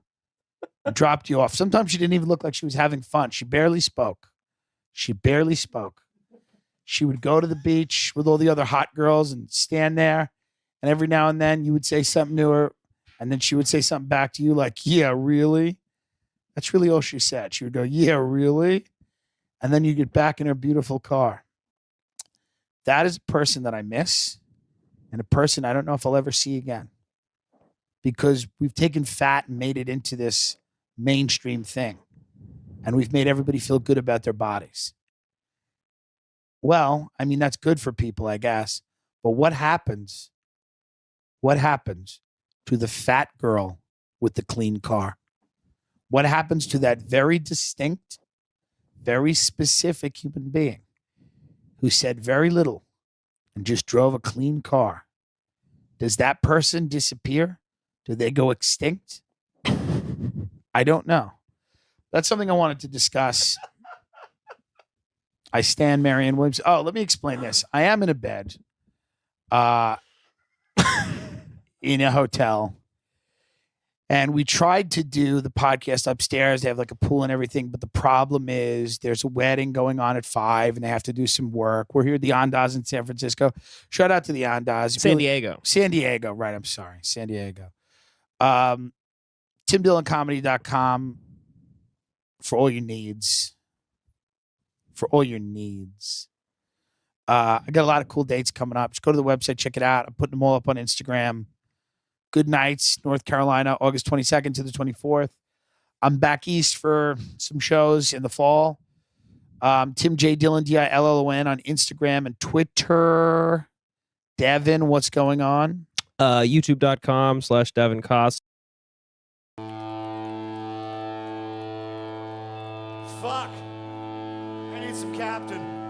and dropped you off. Sometimes she didn't even look like she was having fun. She barely spoke. She would go to the beach with all the other hot girls and stand there. And every now and then you would say something to her. And then she would say something back to you like, yeah, really? That's really all she said. She would go, yeah, really? And then you get back in her beautiful car. That is a person that I miss and a person I don't know if I'll ever see again, because we've taken fat and made it into this mainstream thing. And we've made everybody feel good about their bodies. Well, I mean, that's good for people, I guess. But what happens? What happens to the fat girl with the clean car? What happens to that very distinct, very specific human being who said very little and just drove a clean car? Does that person disappear? Do they go extinct? I don't know. That's something I wanted to discuss. I stand Marianne Williams. Oh, let me explain this. I am in a bed in a hotel. And we tried to do the podcast upstairs. They have like a pool and everything. But the problem is there's a wedding going on at 5 and they have to do some work. We're here at the Andaz in San Francisco. Shout out to the Andaz. San Diego. San Diego. Right. I'm sorry. San Diego. TimDillonComedy.com for all your needs. For all your needs. I got a lot of cool dates coming up. Just go to the website, check it out. I'm putting them all up on Instagram. Good Nights, North Carolina, August 22nd to the 24th. I'm back east for some shows in the fall. Tim J. Dillon, Dillon, on Instagram and Twitter. Devin, what's going on? YouTube.com/Devin Cost. Fuck. I need some captain.